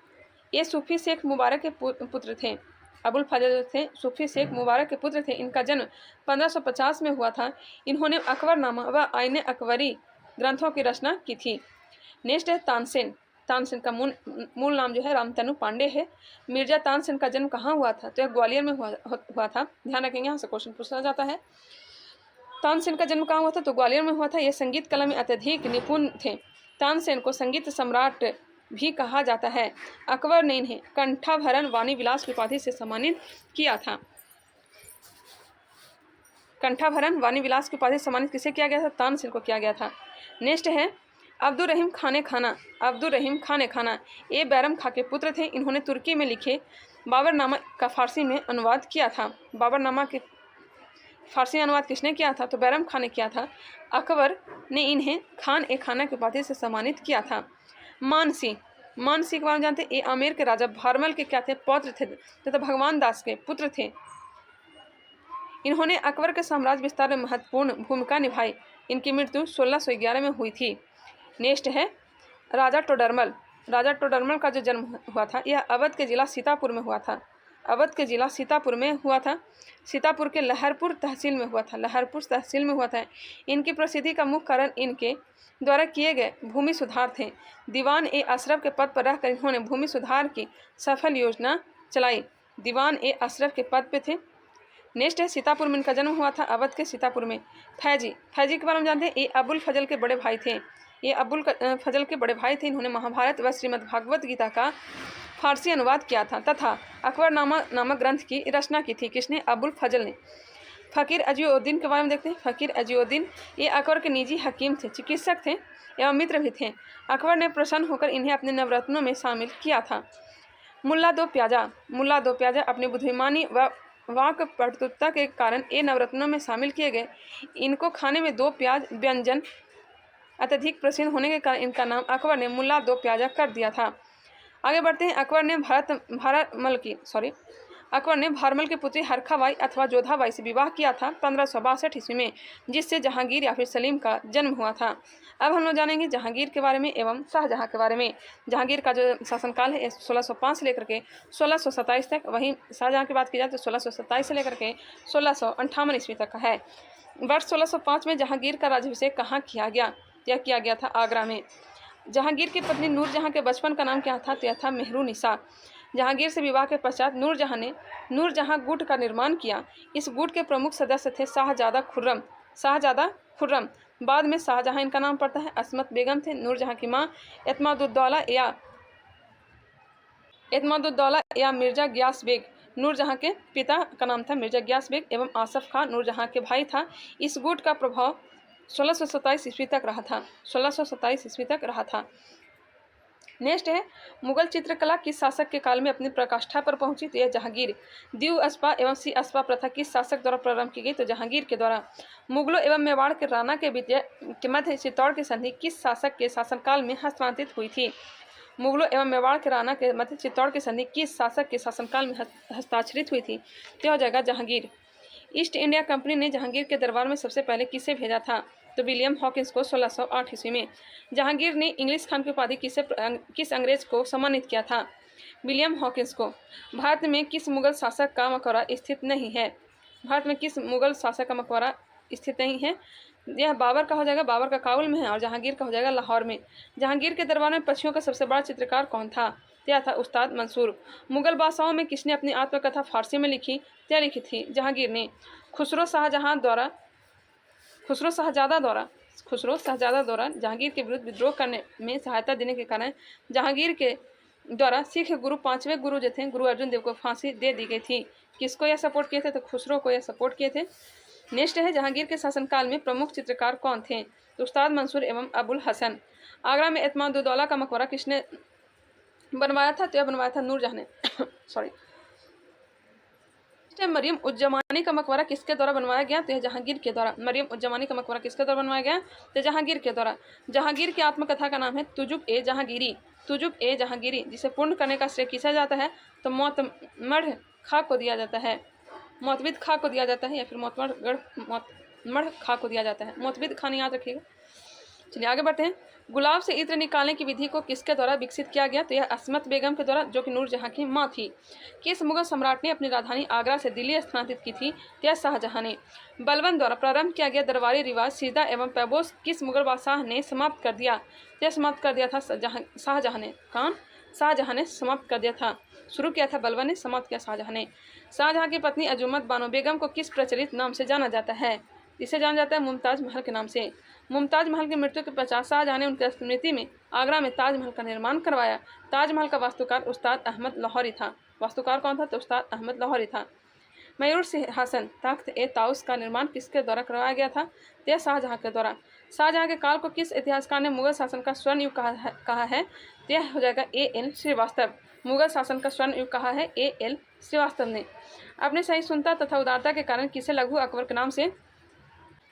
ये सूफी शेख मुबारक के पुत्र थे। अबुल फजल थे सूफी शेख मुबारक के पुत्र थे। इनका जन्म 1550 में हुआ था। इन्होंने अकबरनामा व आईन अकबरी ग्रंथों की रचना की थी। नेक्स्ट है तानसेन। तानसेन का मूल नाम जो है रामतनु पांडे है। मिर्जा तानसेन का जन्म कहाँ हुआ था? तो यह ग्वालियर में हुआ था। ध्यान रखेंगे, यहाँ से क्वेश्चन पूछा जाता है। तानसेन का जन्म कहाँ हुआ था? तो ग्वालियर में हुआ था। ये संगीत कला में अत्यधिक निपुण थे। तानसेन को संगीत सम्राट भी कहा जाता है। अकबर ने इन्हें कंठाभरण वाणी विलास की उपाधि से सम्मानित किया था। कंठाभरण वाणी विलास की उपाधि से सम्मानित किसे किया गया था? तानसेन को किया गया था। नेक्स्ट है अब्दुल रहीम खाने खाना। अब्दुल रहीम खाने खाना ये बैरम खां के पुत्र थे। इन्होंने तुर्की में लिखे बाबरनामा का फारसी में अनुवाद किया था। बाबरनामा के फारसी अनुवाद किसने किया था? तो बैरम खां ने किया था। अकबर ने इन्हें खान ए खाना की उपाधि से सम्मानित किया था। मानसी। मानसी के बारे में जानते हैं। ये आमेर के राजा भारमल के क्या थे? पौत्र थे तथा भगवान दास के पुत्र थे। इन्होंने अकबर के साम्राज्य विस्तार में महत्वपूर्ण भूमिका निभाई। इनकी मृत्यु 1611 में हुई थी। नेक्स्ट है राजा टोडरमल। राजा टोडरमल का जो जन्म हुआ था यह अवध के जिला सीतापुर में हुआ था। अवध के जिला सीतापुर में हुआ था। सीतापुर के लहरपुर तहसील में हुआ था। लहरपुर तहसील में हुआ था। इनकी प्रसिद्धि का मुख्य कारण इनके द्वारा किए गए भूमि सुधार थे। दीवान ए अशरफ के पद पर रहकर इन्होंने भूमि सुधार की सफल योजना चलाई। दीवान ए अशरफ के पद पे थे। नेक्स्ट है सीतापुर में इनका जन्म हुआ था। अवध के सीतापुर में। फैजी। फैजी के बारे में जानते हैं। ये अबुल फजल के बड़े भाई थे। ये अबुल फजल के बड़े भाई थे। इन्होंने महाभारत व श्रीमद् भागवत गीता का फारसी अनुवाद किया था तथा अकबरनामा नामक ग्रंथ की रचना की थी। किसने? अबुल फजल ने। फ़कीर अजीउद्दीन के बारे में देखते हैं। फ़कीर अजीउद्दीन ये अकबर के निजी हकीम थे, चिकित्सक थे। एवं मित्र भी थे। अकबर ने प्रसन्न होकर इन्हें अपने नवरत्नों में शामिल किया था। मुल्ला दो प्याजा अपनी बुद्धिमानी व वाक पटुता के कारण ये नवरत्नों में शामिल किए गए। इनको खाने में दो प्याज व्यंजन अत्यधिक प्रसिद्ध होने के कारण इनका नाम अकबर ने मुल्ला दो प्याजा कर दिया था। आगे बढ़ते हैं। अकबर ने भारमल की पुत्री हरखाबाई अथवा जोधाबाई से विवाह किया था 1562 ईस्वी में, जिससे जहांगीर या फिर सलीम का जन्म हुआ था। अब हम लोग जानेंगे जहांगीर के बारे में एवं शाहजहां के बारे में। जहांगीर का जो शासनकाल है 1605 से लेकर के 1627 तक, वहीं शाहजहां की बात की जाए तो 1627 से लेकर के 1658 ईस्वी तक का है। वर्ष 1605 में जहांगीर का राज्याभिषेक कहाँ किया गया? यह किया गया था आगरा में। जहांगीर की पत्नी नूरजहां के बचपन का नाम क्या था? तो यह था मेहरुनिसा। जहांगीर से विवाह के पश्चात नूरजहां ने नूरजहां गुट का निर्माण किया। इस गुट के प्रमुख सदस्य थे शाहजादा खुर्रम। बाद में शाहजहां इनका नाम पड़ता है। अस्मत बेगम थे नूरजहां की माँ। एतमादुद्दौला या मिर्जा गियास बेग नूरजहां के पिता का नाम था मिर्जा गियास बेग एवं आसफ खां नूरजहां के भाई था। इस गुट का प्रभाव 1627 ईस्वी तक रहा था। नेक्स्ट है मुगल चित्रकला किस शासक के काल में अपनी प्रकाष्ठा पर पहुंची? तो यह जहांगीर। द्विव अस्पा एवं सी अस्पा प्रथा किस शासक द्वारा प्रारंभ की गई? तो जहांगीर के द्वारा। मुगलों एवं मेवाड़ के राणा के मध्य चित्तौड़ की संधि किस शासक के शासनकाल में हस्तांतरित हुई थी? मुगलों एवं मेवाड़ के राणा के मध्य चित्तौड़ की संधि किस शासक के शासनकाल में हस्ताक्षरित हुई थी? तो हो जाएगा जहांगीर। ईस्ट इंडिया कंपनी ने जहांगीर के दरबार में सबसे पहले किसे भेजा था? तो विलियम हॉकिंस को 1608 ईस्वी में। जहांगीर ने इंग्लिश खान की उपाधि किस अंग्रेज को सम्मानित किया था? विलियम हॉकिंस को। भारत में किस मुगल शासक का मकबरा स्थित नहीं है? यह बाबर का हो जाएगा, बाबर का काबुल में है और जहांगीर का हो जाएगा लाहौर में। जहांगीर के दरबार में पक्षियों का सबसे बड़ा चित्रकार कौन था? यह था उस्ताद मंसूर। मुगल बादशाहों में किसने अपनी आत्मकथा फारसी में लिखी? क्या लिखी थी? जहांगीर ने। खुसरो शाहजादा द्वारा जहांगीर के विरुद्ध विद्रोह करने में सहायता देने के कारण जहांगीर के द्वारा सिख गुरु 5वें गुरु जो थे गुरु अर्जुन देव को फांसी दे दी गई थी। किसको यह सपोर्ट किए थे? तो खुसरो को यह सपोर्ट किए थे। नेक्स्ट है जहांगीर के शासनकाल में प्रमुख चित्रकार कौन थे? तो उस्ताद मंसूर एवं अबुल हसन। आगरा में एतमादुद्दौला का मकबरा किसने बनवाया था? तो यह बनवाया था नूरजहां ने। मरियम उज़्ज़मानी का मकबरा किसके द्वारा बनवाया गया? तो यह जहांगीर के द्वारा। मरियम उज़्ज़मानी का मकबरा किसके द्वारा बनवाया गया? तो जहांगीर के द्वारा। जहांगीर की आत्मकथा का नाम है तुजुक ए जहांगीरी, जिसे पूर्ण करने का श्रेय किसा जाता है? तो मोतमड़ खां को दिया जाता है, मोतबिद खां को दिया जाता है या फिर मोतमड़ खां को दिया जाता है। मोतबिद खां याद रखिएगा। चलिए आगे बढ़ते हैं। गुलाब से इत्र निकालने की विधि को किसके द्वारा विकसित किया गया? तो यह अस्मत बेगम के द्वारा, जो कि नूरजहां की माँ थी। किस मुगल सम्राट ने अपनी राजधानी आगरा से दिल्ली स्थानांतरित की थी? तो यह शाहजहां ने। बलबन द्वारा प्रारंभ किया गया दरबारी रिवाज सिजदा एवं पैबोस किस मुगल बादशाह ने समाप्त कर दिया? यह समाप्त कर दिया था शाहजहां ने। कौन? शाहजहां ने समाप्त कर दिया था। शुरू किया था बलबन ने, समाप्त किया शाहजहां ने। शाहजहां की पत्नी अजूमत बानो बेगम को किस प्रचलित नाम से जाना जाता है? इसे जाना जाता है मुमताज महल के नाम से। मुमताज महल की मृत्यु के पश्चात शाहजहां ने उनकी स्मृति में आगरा में ताजमहल का निर्माण करवाया। ताजमहल का वास्तुकार उस्ताद अहमद लाहौरी था। वास्तुकार कौन था? तो उस्ताद अहमद लाहौरी था। मयूर सिंहासन तख्त ए ताउस का निर्माण किसके द्वारा करवाया गया था? यह शाहजहां के द्वारा। शाहजहां के काल को किस इतिहासकार ने मुगल शासन का स्वर्ण युग कहा है? यह हो जाएगा A.L. श्रीवास्तव। मुगल शासन का स्वर्ण युग कहा है A.L. श्रीवास्तव ने। अपने सहिष्णुता तथा उदारता के कारण किसे लघु अकबर के नाम से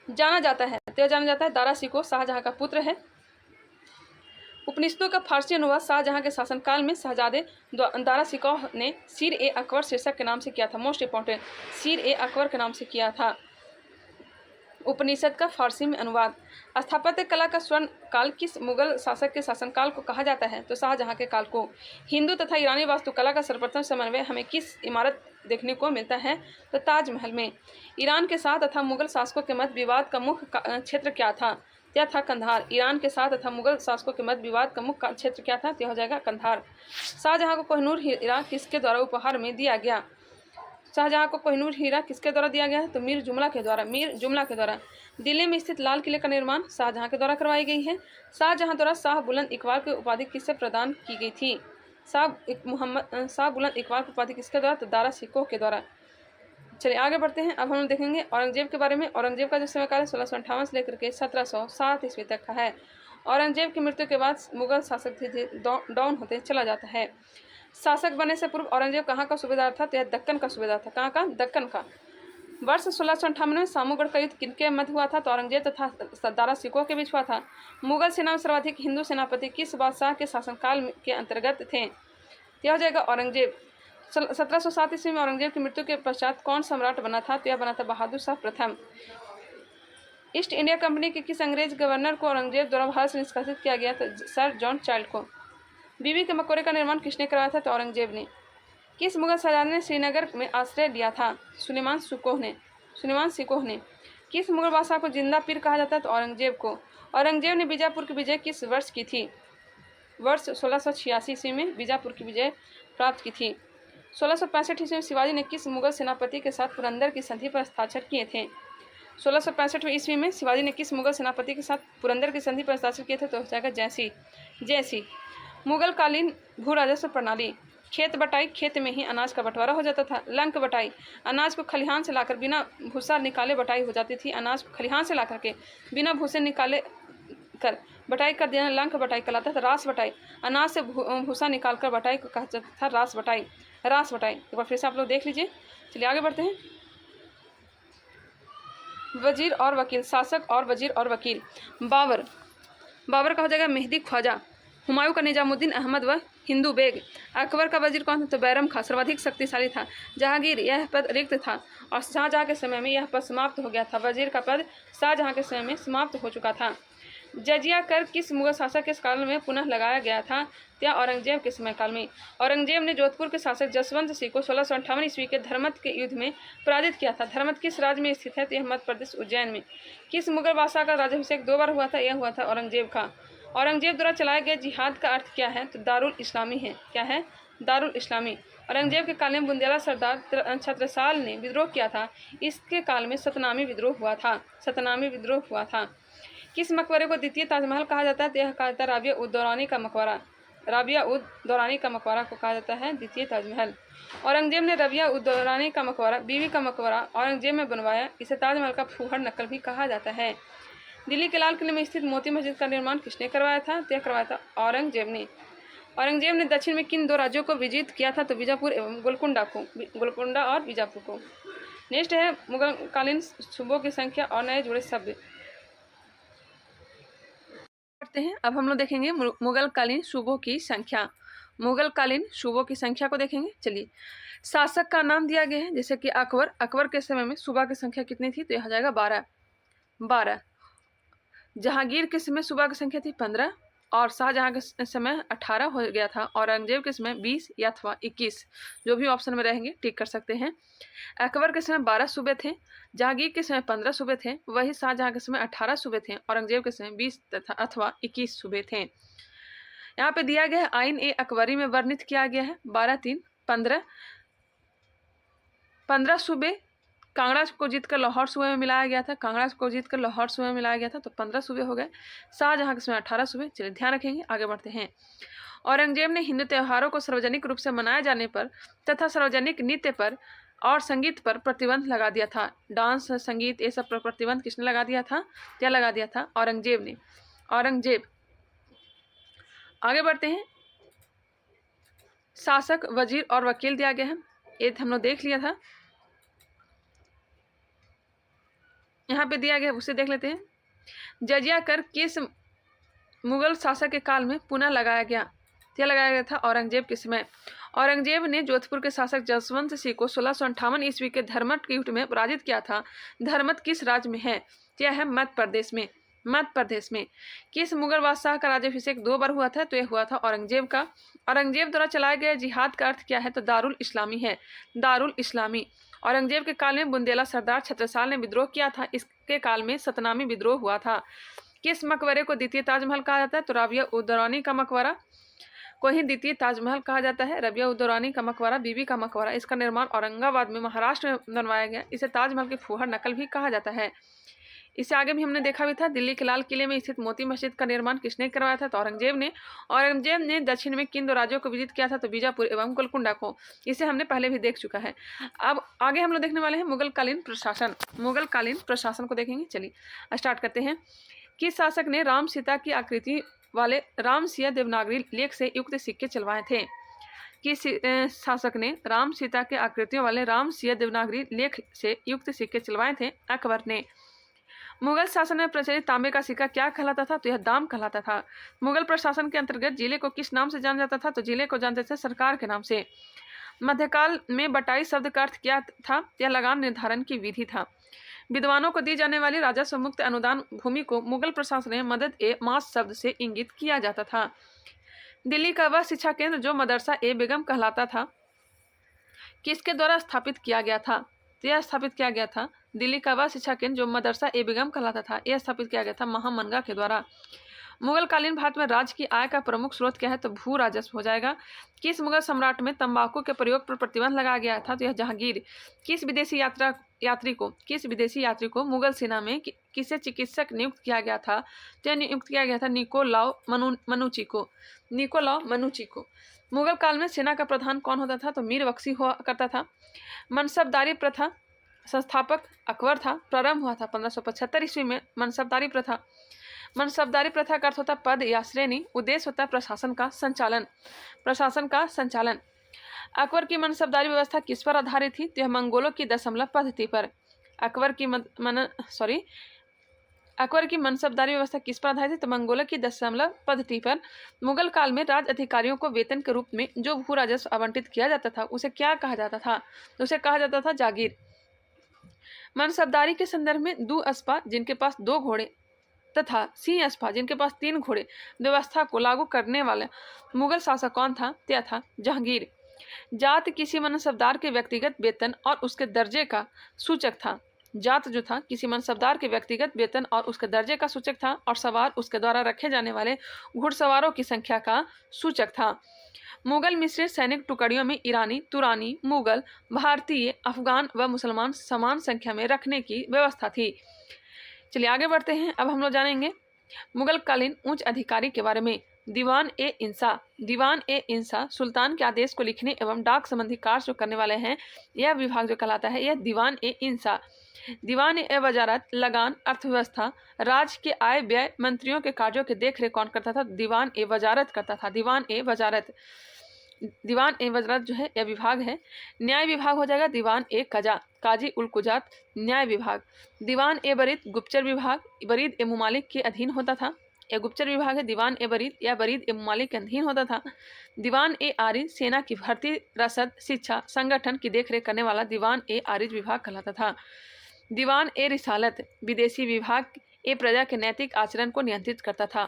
जाना जाता है? तो जाना जाता है दारा शिकोह, शाहजहां का पुत्र है। उपनिषदों का फारसी अनुवाद शाहजहां के शासनकाल में शहजादे दारा शिकोह ने सीर ए अकबर शीर्षक के नाम से किया था। मोस्ट इंपॉर्टेंट, सीर ए अकबर के नाम से किया था उपनिषद का फारसी में अनुवाद। स्थापत्य कला का स्वर्ण काल किस मुगल शासक के शासनकाल को कहा जाता है? तो शाहजहां के काल को। हिंदू तथा ईरानी वास्तुकला का सर्वप्रथम समन्वय हमें किस इमारत देखने को मिलता है? तो ताजमहल में। ईरान के साथ तथा मुगल शासकों के मध्य विवाद का मुख्य क्षेत्र क्या था? यह था कंधार। ईरान के साथ तथा मुगल शासकों के मध्य विवाद का मुख्य क्षेत्र क्या था? तो हो जाएगा कंधार। शाहजहां को कोहिनूर हीरा किसके द्वारा उपहार में दिया गया? शाहजहां को कोहिनूर हीरा किसके द्वारा दिया गया है? तो मीर जुमला के द्वारा। दिल्ली में स्थित लाल किले का निर्माण शाहजहां के द्वारा करवाई गई है। शाहजहां द्वारा शाह बुलंद इकबाल की उपाधि किससे प्रदान की गई थी? शाह बुलंद इकबाल की उपाधि किसके द्वारा? तो दारा शिकोह के द्वारा। चलिए आगे बढ़ते हैं। अब हम देखेंगे औरंगजेब के बारे में। औरंगजेब का जो समयकाल है 1658 से लेकर के 1707 ईस्वी तक का है। औरंगजेब की मृत्यु के बाद मुगल शासक धीरे धीरे डाउन होते चला जाता है। शासक बनने से पूर्व औरंगजेब कहाँ का सूबेदार था? तो यह दक्कन का सूबेदार था। कहाँ का? दक्कन का। वर्ष 1658 में सामूगढ़ का युद्ध किनके मध्य हुआ था? तो औरंगजेब तथा दारा सिकोह के बीच हुआ था। मुगल सेना में सर्वाधिक हिंदू सेनापति किस बादशाह के शासनकाल के अंतर्गत थे? यह हो जाएगा औरंगजेब। 1707 ईस्वी में औरंगजेब की मृत्यु के पश्चात कौन सम्राट बना था? तो यह बना था बहादुर शाह प्रथम। ईस्ट इंडिया कंपनी के किस अंग्रेज गवर्नर को औरंगजेब द्वारा भारत से निष्कासित किया गया? तो सर जॉन चाइल्ड को। बीबी के मकबरे का निर्माण किसने करवाया था? तो औरंगजेब ने। किस मुगल शहजादे ने श्रीनगर में आश्रय लिया था? सुलेमान सिकोह ने। किस मुगल बादशाह को जिंदा पीर कहा जाता है? तो औरंगजेब को। औरंगजेब ने बीजापुर की विजय किस वर्ष की थी? वर्ष 1686 ईस्वी में बीजापुर की विजय प्राप्त की थी। 1665 ईस्वी में शिवाजी ने किस मुगल सेनापति के साथ पुरंदर की संधि पर हस्ताक्षर किए थे? 1665 ईस्वी में शिवाजी ने किस मुगल सेनापति के साथ पुरंदर की संधि पर हस्ताक्षर किए थे? तो हो जाएगा जयसी। मुगल कालीन भू राजस्व प्रणाली। खेत बटाई, खेत में ही अनाज का बंटवारा हो जाता था। लंक बटाई, अनाज को खलिहान से लाकर बिना भूसा निकाले बटाई हो जाती थी। अनाज को खलिहान से लाकर के बिना भूसे निकाले कर बटाई कर देना लंक बटाई कहलाता था। रास बटाई, अनाज से भूसा निकाल कर बटाई को कहा जाता था रास बटाई। एक बार फिर से आप लोग देख लीजिए। चलिए आगे बढ़ते हैं। वजीर और वकील, शासक और वजीर और वकील। बाबर का हो जाएगा मेहदी ख्वाजा। हुमायूं का निजामुद्दीन अहमद व हिंदू बेग। अकबर का वजीर कौन था? तो बैरम खां, सर्वाधिक शक्तिशाली था। जहांगीर, यह पद रिक्त था और शाहजहां के समय में यह पद समाप्त हो गया था। वजीर का पद शाहजहां के समय में समाप्त हो चुका था। जजिया कर किस मुगल शासक के काल में पुनः लगाया गया था? या औरंगजेब के समय काल में। औरंगजेब ने जोधपुर के शासक जसवंत सिंह को 1658 ईस्वी के धर्मत के युद्ध में पराजित किया था। धर्मत किस राज्य में स्थित है? तो यह मध्य प्रदेश उज्जैन में। किस मुगल बादशाह का राज्याभिषेक 2 बार हुआ था? यह हुआ था औरंगजेब का। औरंगजेब द्वारा चलाए गए जिहाद का अर्थ क्या है? तो दारुल इस्लामी है। क्या है? दारुल इस्लामी। औरंगजेब के काल में बुंदेला सरदार छत्रसाल ने विद्रोह किया था। इसके काल में सतनामी विद्रोह हुआ था। किस मकबरे को द्वितीय ताजमहल कहा जाता है? तो यह कहा जाता है राबिया उद दौरानी का मकबरा को कहा जाता है द्वितीय ताजमहल। औरंगजेब ने रबिया उद दौरानी का मकबरा, बीवी का मकबरा औरंगजेब में बनवाया। इसे ताजमहल का फूहड़ नकल भी कहा जाता है। दिल्ली के लाल किले में स्थित मोती मस्जिद का निर्माण किसने करवाया था? तो यह करवाया था औरंगजेब ने। औरंगजेब ने दक्षिण में किन 2 राज्यों को विजित किया था? तो बीजापुर एवं गोलकुंडा और बीजापुर को। नेक्स्ट है मुगल कालीन सूबों की संख्या और नए जुड़े शब्द। करते हैं। अब हम लोग देखेंगे मुगल कालीन सूबों की संख्या। को देखेंगे। चलिए, शासक का नाम दिया गया है जैसे कि अकबर के समय में सूबा की संख्या कितनी थी? तो यह आ जाएगा 12। जहांगीर के समय सूबा की संख्या थी 15 और शाहजहां के समय 18 हो गया था। औरंगजेब के समय 20 या अथवा 21, जो भी ऑप्शन में रहेंगे टिक कर सकते हैं। अकबर के समय 12 सूबे थे, जहांगीर के समय 15 सूबे थे, वही शाहजहां के समय 18 सूबे थे, औरंगजेब के समय 20 तथा अथवा 21 सूबे थे। यहाँ पे दिया गया है आइन ए अकबरी में वर्णित किया गया है 12-3-15 सूबे कांगड़ा को जीतकर लाहौर सूबे में मिलाया गया था। तो 15 सूबे हो गए। शाहजहां के समय 18 सूबे। चलिए ध्यान रखेंगे, आगे बढ़ते हैं। औरंगजेब ने हिंदू त्योहारों को सार्वजनिक रूप से मनाए जाने पर तथा सार्वजनिक नृत्य पर और संगीत पर प्रतिबंध लगा दिया था। डांस, संगीत, ये सब पर प्रतिबंध किसने लगा दिया था? क्या लगा दिया था? औरंगजेब ने। आगे बढ़ते हैं। शासक, वजीर और वकील दिया गया है, ये हम लोग देख लिया था। यहाँ पे दिया गया उसे देख लेते हैं। जजिया कर किस मुगल शासक के काल में पुनः लगाया गया? क्या लगाया गया था? औरंगजेब के समय। औरंगजेब ने जोधपुर के शासक जसवंत सिंह को 1658 ईस्वी के धर्मत के युद्ध में पराजित किया था। धर्मत किस राज्य में है? क्या है? मध्य प्रदेश में। किस मुगल बादशाह का राज्याभिषेक 2 बार हुआ था? तो यह हुआ था औरंगजेब का। औरंगजेब द्वारा चलाए गए जिहाद का अर्थ क्या है? तो दारुल इस्लामी। औरंगजेब के काल में बुंदेला सरदार छत्रसाल ने विद्रोह किया था। इसके काल में सतनामी विद्रोह हुआ था। किस मकबरे को द्वितीय ताजमहल कहा जाता है? तो राबिया उद दौरानी का मकबरा को ही द्वितीय ताजमहल कहा जाता है। राबिया उद दौरानी का मकबरा, बीबी का मकबरा, इसका निर्माण औरंगाबाद में महाराष्ट्र में बनवाया गया। इसे ताजमहल की फूहड़ नकल भी कहा जाता है। इससे आगे भी हमने देखा भी था। दिल्ली के लाल किले में स्थित मोती मस्जिद का निर्माण किसने करवाया था? तो औरंगजेब ने दक्षिण में किन 2 राज्यों को विजित किया था? तो बीजापुर एवं गोलकुंडा को। इसे हमने पहले भी देख चुका है। अब आगे हम लोग देखने वाले हैं मुगल कालीन प्रशासन को देखेंगे। चलिए स्टार्ट करते हैं। किस शासक ने राम सीता की आकृति वाले राम सिया देवनागरी लेख से युक्त सिक्के चलवाए थे? किस शासक ने राम सीता के आकृतियों वाले राम सिया देवनागरी लेख से युक्त सिक्के चलवाए थे? अकबर ने। मुगल शासन में प्रचलित तांबे का सिक्का क्या कहलाता था? तो यह दाम कहलाता था। मुगल प्रशासन के अंतर्गत जिले को किस नाम से जाना जाता था? तो जिले को जानते थे सरकार के नाम से। मध्यकाल में बटाई शब्द का अर्थ क्या था? यह लगान निर्धारण की विधि था। विद्वानों को दी जाने वाली राजस्व मुक्त अनुदान भूमि को मुगल प्रशासन में मदद ए मास शब्द से इंगित किया जाता था। दिल्ली का वह शिक्षा केंद्र जो मदरसा ए बेगम कहलाता था, किसके द्वारा स्थापित किया गया था? यह स्थापित किया गया था दिल्ली का वह शिक्षा केंद्र जो मदरसा ए बेगम कहलाता था, यह स्थापित किया गया था महामनगा के द्वारा। मुगल कालीन भारत में राज्य की आय का प्रमुख स्रोत क्या है? तो भू राजस्व हो जाएगा। किस मुगल सम्राट में तंबाकू के प्रयोग पर प्रतिबंध लगाया गया था? तो यह जहांगीर। किस विदेशी यात्री को मुगल सेना में किसे चिकित्सक नियुक्त किया गया था? तो नियुक्त किया गया था निकोलाउ मनुची को। मुगल काल में सेना का प्रधान कौन होता था? तो मीर बख्शी हुआ करता था। मनसबदारी प्रथा संस्थापक अकबर था। प्रारंभ हुआ था 1575 ईस्वी में मनसबदारी प्रथा। मनसबदारी प्रथा का अर्थ होता है पद या श्रेणी, उद्देश्य होता है प्रशासन का संचालन। अकबर की मनसबदारी व्यवस्था किस पर आधारित थी? तो यह मंगोलों की दशमलव पद्धति पर। अकबर की मनसबदारी व्यवस्था किस पर आधारित थी? तो मंगोलों की दशमलव पद्धति पर। मुगल काल में राज अधिकारियों को वेतन के रूप में जो भू राजस्व आवंटित किया जाता था उसे क्या कहा जाता था? तो उसे कहा जाता था जागीर। मनसबदारी के संदर्भ में दुअस्पा जिनके पास 2 घोड़े तथा सिंहस्पा जिनके पास 3 घोड़े व्यवस्था को लागू करने वाला मुगल शासक कौन था? यह था जहांगीर। जात किसी मनसबदार के व्यक्तिगत वेतन और उसके दर्जे का सूचक था। जात जो था किसी मनसबदार के व्यक्तिगत वेतन और उसके दर्जे का सूचक था, और सवार उसके द्वारा रखे जाने वाले घुड़सवारों की संख्या का सूचक था। मुगल मिश्रित सैनिक टुकड़ियों में ईरानी, तुरानी, मुगल, भारतीय, अफगान व मुसलमान समान संख्या में रखने की व्यवस्था थी। चलिए आगे बढ़ते हैं। अब हम लोग जानेंगे मुगल कालीन उच्च अधिकारी के बारे में। दीवान ए इंसा सुल्तान के आदेश को लिखने एवं डाक संबंधी कार्य जो करने वाले हैं, यह विभाग जो कहलाता है यह दीवान ए इंसा। दीवान ए वजारत लगान, अर्थव्यवस्था, राज्य के आय व्यय, मंत्रियों के कार्यों के देखरेख कौन करता था? दीवान ए वजारत करता था। दीवान ए वजारत जो है यह विभाग है। न्याय विभाग हो जाएगा दीवान ए कजा, काजी उल कुजात न्याय विभाग। दीवान ए बरीद गुप्तचर विभाग, बरीद ए मुमालिक के अधीन होता था। यह गुप्तचर विभाग है। दीवान ए बरीद या बरीद ए मुमालिक के अधीन होता था। दीवान ए आरिज सेना की भर्ती, रसद, शिक्षा, संगठन की देखरेख करने वाला दीवान ए आरिज विभाग कहलाता था। दीवान ए रिसालत विदेशी विभाग ए प्रजा के नैतिक आचरण को नियंत्रित करता था।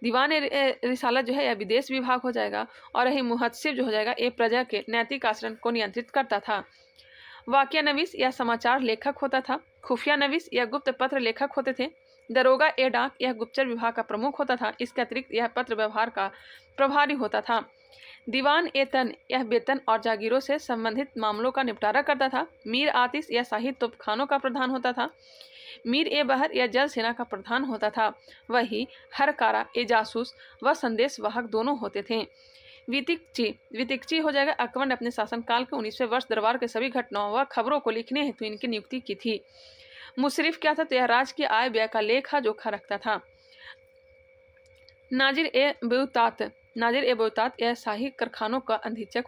दीवान ए रिसालत जो है यह विदेश विभाग हो जाएगा, और यही मुहत्सिब जो हो जाएगा ए प्रजा के नैतिक आचरण को नियंत्रित करता था। वाकिया नवीस यह समाचार लेखक होता था। खुफिया नवीस यह गुप्त पत्र लेखक होते थे। दरोगा ए डाक यह गुप्तचर विभाग का प्रमुख होता था। इसके अतिरिक्त यह पत्र व्यवहार का प्रभारी होता था। दीवान ए तन यह वेतन और जागीरों से संबंधित मामलों का निपटारा करता था। मीर आतिश यह शाही तोपखानों का प्रधान होता था। मीर ए बहर या जल सेना का प्रधान होता था। वही हरकारा ए जासूस व संदेश वाहक दोनों होते थे। वितिकची हो जाएगा अकबर ने अपने शासनकाल के 19वें वर्ष दरबार के सभी घटनाओं व खबरों को लिखने हेतु इनकी नियुक्ति की थी। मुशरिफ क्या था? तो यह राज्य की आय व्यय का लेखा जोखा रखता था। नाजिर ए बेउतात यह शाही कारखानों का अधीक्षक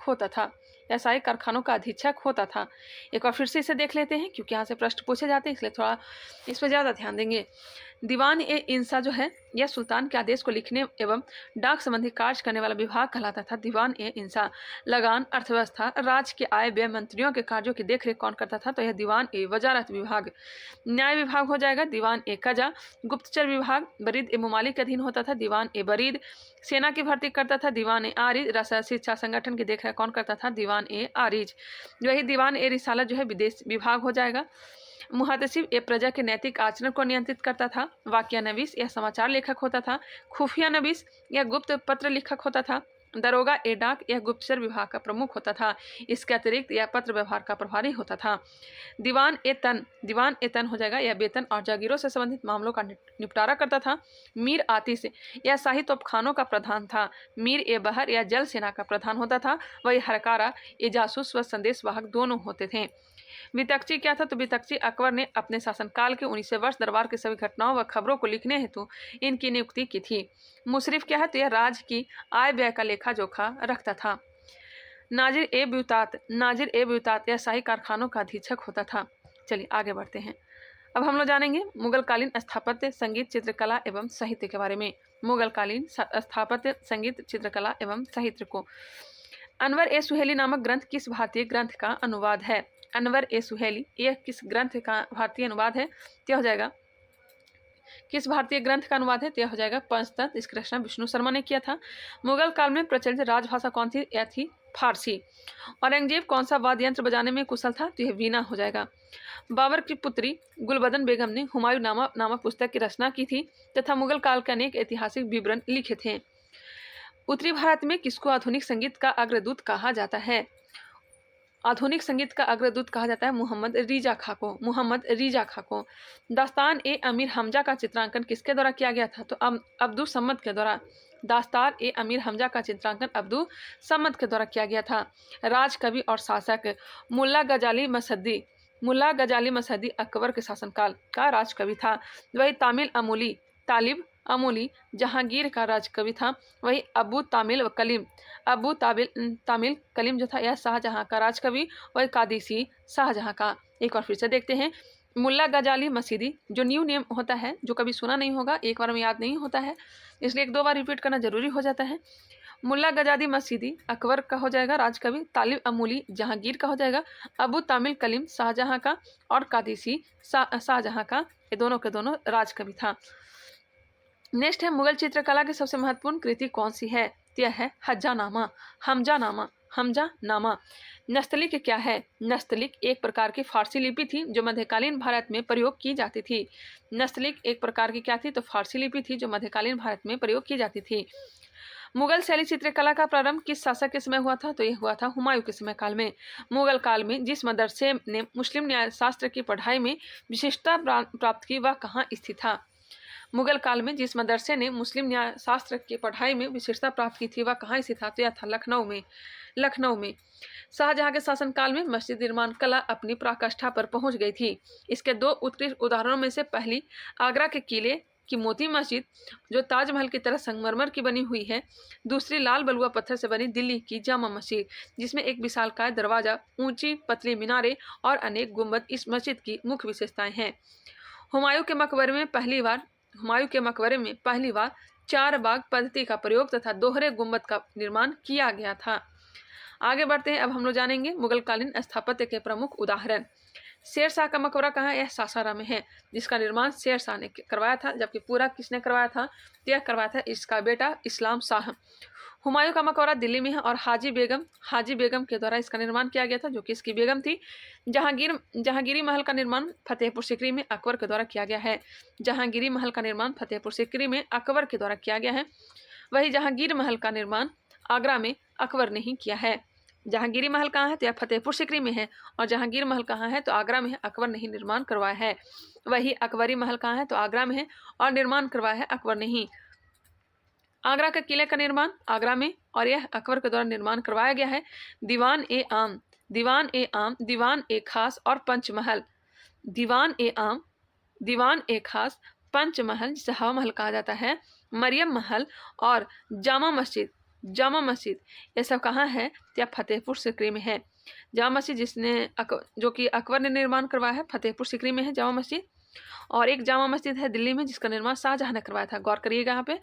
होता था। एक बार फिर से इसे देख लेते हैं क्योंकि यहाँ से प्रश्न पूछे जाते हैं, इसलिए थोड़ा इस पर ज़्यादा ध्यान देंगे। दीवान ए इंसा जो है यह सुल्तान के आदेश को लिखने एवं डाक संबंधी कार्य करने वाला विभाग कहलाता था। दीवान ए इंसा। लगान, अर्थव्यवस्था, राज्य के आय व्यय, मंत्रियों के कार्यों की देखरेख कौन करता था? तो यह दीवान ए वजारत विभाग। न्याय विभाग हो जाएगा दीवान ए कजा। गुप्तचर विभाग बरीद ए मुमालिक के अधीन होता था। दीवान ए बरीद। सेना की भर्ती करता था दीवान ए आरिज। रसद, शिक्षा, संगठन की देखरेख कौन करता था? दीवान ए आरिज। वही दीवान ए रिसालत जो है विदेश विभाग हो जाएगा। मुहतसिब ए प्रजा के नैतिक आचरण को नियंत्रित करता था। वाकिया नवीस यह समाचार लेखक होता था। खुफिया नवीस यह गुप्त पत्र लेखक होता था। दरोगा ए डाक यह गुप्तचर विभाग का प्रमुख होता था। इसके अतिरिक्त यह पत्र व्यवहार का प्रभारी होता था। दीवान ए तन हो जाएगा यह वेतन और जागीरों से संबंधित मामलों का निपटारा करता था। मीर आतिश यह शाही तोपखानों का प्रधान था। मीर ए बहर यह जल सेना का प्रधान होता था। वही हरकारा ए जासूस व संदेश वाहक दोनों होते थे। वितक्ची क्या था? तो वितक्ची अकबर ने अपने शासनकाल के 19वें वर्ष दरबार की सभी घटनाओं व खबरों को लिखने हेतु इनकी नियुक्ति की थी। मुशरिफ क्या है? तो यह राज्य की आय व्यय का लेखा जोखा रखता था। नाजिर ए ब्यूतात यह शाही कारखानों का अधीक्षक होता था। चलिए आगे बढ़ते हैं। अब हम लोग जानेंगे मुगल कालीन स्थापत्य, संगीत, चित्रकला एवं साहित्य के बारे में। मुगल कालीन स्थापत्य, संगीत, चित्रकला एवं साहित्य को अनवर ए सुहेली नामक ग्रंथ किस भारतीय ग्रंथ का अनुवाद है? अनवर ए सुहेली यह किस ग्रंथ का भारतीय अनुवाद है? यह हो जाएगा किस भारतीय ग्रंथ का अनुवाद है? यह हो जाएगा पंचतंत्र। इसकी रचना विष्णु शर्मा ने किया था। मुगल काल में प्रचलित राजभाषा कौन थी? यह थी फारसी। औरंगजेब कौन सा वाद्य यंत्र बजाने में कुशल था? तो यह वीणा हो जाएगा। बाबर की पुत्री गुलबदन बेगम ने हुमायूं नामक पुस्तक की रचना की थी तथा मुगल काल के अनेक ऐतिहासिक विवरण लिखे थे। उत्तरी भारत में किसको आधुनिक संगीत का अग्रदूत कहा जाता है? आधुनिक संगीत का अग्रदूत कहा जाता है मोहम्मद रिजा खां को। दास्तान ए अमीर हमजा का चित्रांकन किसके द्वारा किया गया था? तो अब्दुल समद के द्वारा। दास्तान ए अमीर हमजा का चित्रांकन अब्दुल समद के द्वारा किया गया था। राज कवि और शासक मुल्ला गजाली मसहदी अकबर के शासनकाल का राजकवि था। वही तालिब अमूली जहांगीर का राजकवि था। वही अबू तामिल कलीम जो था यह शाहजहां का राजकवि। वही कादिसी शाहजहां का। एक बार फिर से देखते हैं। मुल्ला गजाली मसीदी जो न्यू नेम होता है, जो कभी सुना नहीं होगा, एक बार में याद नहीं होता है, इसलिए एक दो बार रिपीट करना जरूरी हो जाता है। मुल्ला गजाली मसीदी अकबर का हो जाएगा राजकवि। तालिब अमूली जहांगीर का हो जाएगा। अबू तामिल कलीम शाहजहां का। और कादिसी शाहजहां का। ये दोनों के दोनों राजकवि था। नेक्स्ट है मुगल चित्रकला की सबसे महत्वपूर्ण कृति कौन सी है? यह है हमजानामा। नस्तलिक क्या है? नस्तलिक एक प्रकार की फारसी लिपि थी जो मध्यकालीन भारत में प्रयोग की जाती थी। नस्तलिक एक प्रकार की क्या थी? तो फारसी लिपि थी जो मध्यकालीन भारत में प्रयोग की जाती थी। मुगल शैली चित्रकला का प्रारंभ किस शासक के समय हुआ था? तो यह हुआ था हुमायूं के समय काल में। मुगल काल में जिस मदरसे ने मुस्लिम न्याय शास्त्र की पढ़ाई में विशिष्टता प्राप्त की वह कहाँ स्थित था? मुगल काल में जिस मदरसे ने मुस्लिम न्याय शास्त्र की पढ़ाई में विशेषता प्राप्त की थी वह कहाँ स्थित था? तो यह था लखनऊ में। शाहजहां के शासनकाल में मस्जिद निर्माण कला अपनी पराकाष्ठा पर पहुंच गई थी। इसके दो उत्कृष्ट उदाहरणों में से पहली आगरा के किले की मोती मस्जिद जो ताजमहल की तरह संगमरमर की बनी हुई है। दूसरी लाल बलुआ पत्थर से बनी दिल्ली की जामा मस्जिद जिसमें एक विशालकाय दरवाजा, ऊंची पतली मीनारें और अनेक गुंबद इस मस्जिद की मुख्य विशेषताएं हैं। हुमायूं के मकबरे में पहली बार 4 बाग पद्धति का प्रयोग तथा दोहरे गुंबद का निर्माण किया गया था। आगे बढ़ते हैं। अब हम लोग जानेंगे मुगल कालीन स्थापत्य के प्रमुख उदाहरण। शेर शाह का मकबरा कहाँ है? यह सासाराम में है, जिसका निर्माण शेर शाह ने करवाया था। जबकि पूरा किसने करवाया था? यह करवाया था इसका बेटा इस्लाम शाह। हुमायूं का मकबरा दिल्ली में है और हाजी बेगम के द्वारा इसका निर्माण किया गया था, जो कि इसकी बेगम थी। जहांगीरी महल का निर्माण फतेहपुर सीकरी में अकबर के द्वारा किया गया है। जहांगीरी महल का निर्माण फतेहपुर सीकरी में अकबर के द्वारा किया गया है। वही जहांगीर महल का निर्माण आगरा में अकबर ने ही किया है। जहांगीरी महल कहाँ है? तो यह फतेहपुर सीकरी में है। और जहांगीर महल कहाँ है? तो आगरा में है, अकबर ने ही निर्माण करवाया है। वही अकबरी महल कहाँ है? तो आगरा में है और निर्माण करवाया है अकबर ने ही। आगरा के किले का निर्माण आगरा में और यह अकबर के द्वारा निर्माण करवाया गया है। दीवान ए आम, दीवान ए खास और पंचमहल। दीवान ए खास, पंचमहल जिसे हवा महल कहा जाता है, मरियम महल और जामा मस्जिद ये सब कहाँ है? या फतेहपुर सीकरी में है। जामा मस्जिद जो कि अकबर ने निर्माण करवाया है, फतेहपुर सीकरी में है जामा मस्जिद। और एक जामा मस्जिद है दिल्ली में जिसका निर्माण शाहजहां ने करवाया था। गौर करिएगा यहाँ पे।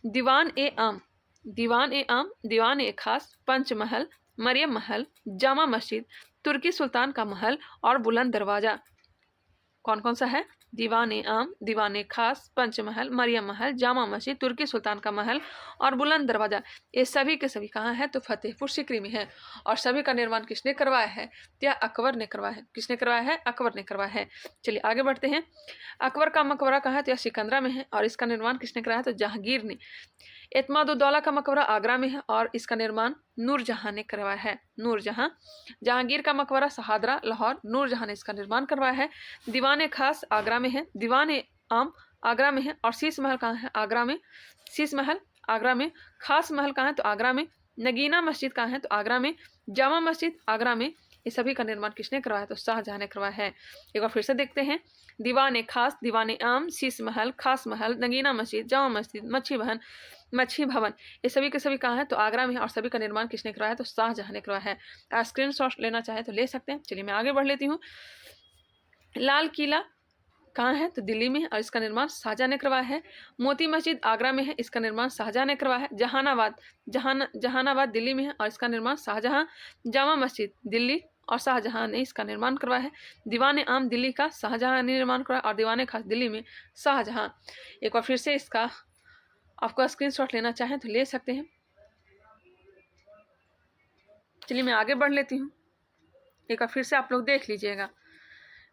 दीवान ए आम, दीवान ए खास, पंचमहल, मरियम महल, जामा मस्जिद, तुर्की सुल्तान का महल और बुलंद दरवाजा। कौन कौन सा है? दीवान ए आम, दीवान ए खास, पंचमहल, मरियम महल, जामा मस्जिद, तुर्की सुल्तान का महल और बुलंद दरवाजा। ये सभी के सभी कहाँ है? तो फतेहपुर सीकरी में है। और सभी का निर्माण किसने करवाया है? या अकबर ने करवाया है। किसने करवाया है? अकबर ने करवाया है। चलिए आगे बढ़ते हैं। अकबर का मकबरा कहाँ है? तो यह सिकंदरा में है और इसका निर्माण किसने कराया? तो जहांगीर ने। एतमादुद्दौला का मकबरा आगरा में है और इसका निर्माण नूरजहां ने करवाया है। नूरजहां। जहांगीर का मकबरा शहादरा लाहौर, नूरजहां ने इसका निर्माण करवाया है। दीवान ए खास आगरा में है। दीवान ए आम आगरा में है। और शीश महल कहाँ है? आगरा में। शीश महल आगरा में। खास महल कहाँ है? तो आगरा में। नगीना मस्जिद कहाँ है? तो आगरा में। जामा मस्जिद आगरा में। ये सभी का निर्माण किसने करवाया? तो शाहजहां ने करवाया है। एक बार फिर से देखते हैं। दीवान खास, दीवान आम, शीश महल, खास महल, नगीना मस्जिद, जामा मस्जिद, मच्छी भवन, ये सभी के सभी कहाँ हैं? तो आगरा में है। और सभी का निर्माण किसने करवाया? तो शाहजहां ने करवाया है। स्क्रीनशॉट लेना चाहे तो ले सकते हैं। चलिए मैं आगे बढ़ लेती हूँ। लाल किला कहाँ है? तो दिल्ली में है और इसका निर्माण शाहजहां ने करवाया है। मोती मस्जिद आगरा में है, इसका निर्माण शाहजहां ने करवाया है। जहानाबाद दिल्ली में है और इसका निर्माण शाहजहां। जामा मस्जिद दिल्ली और शाहजहां ने इसका निर्माण करवाया है। दीवान आम दिल्ली का शाहजहां ने निर्माण करवाया और दीवान खास दिल्ली में शाहजहां। एक बार फिर से इसका आपको स्क्रीनशॉट लेना चाहें तो ले सकते हैं। चलिए मैं आगे बढ़ लेती हूँ। एक बार फिर से आप लोग देख लीजिएगा,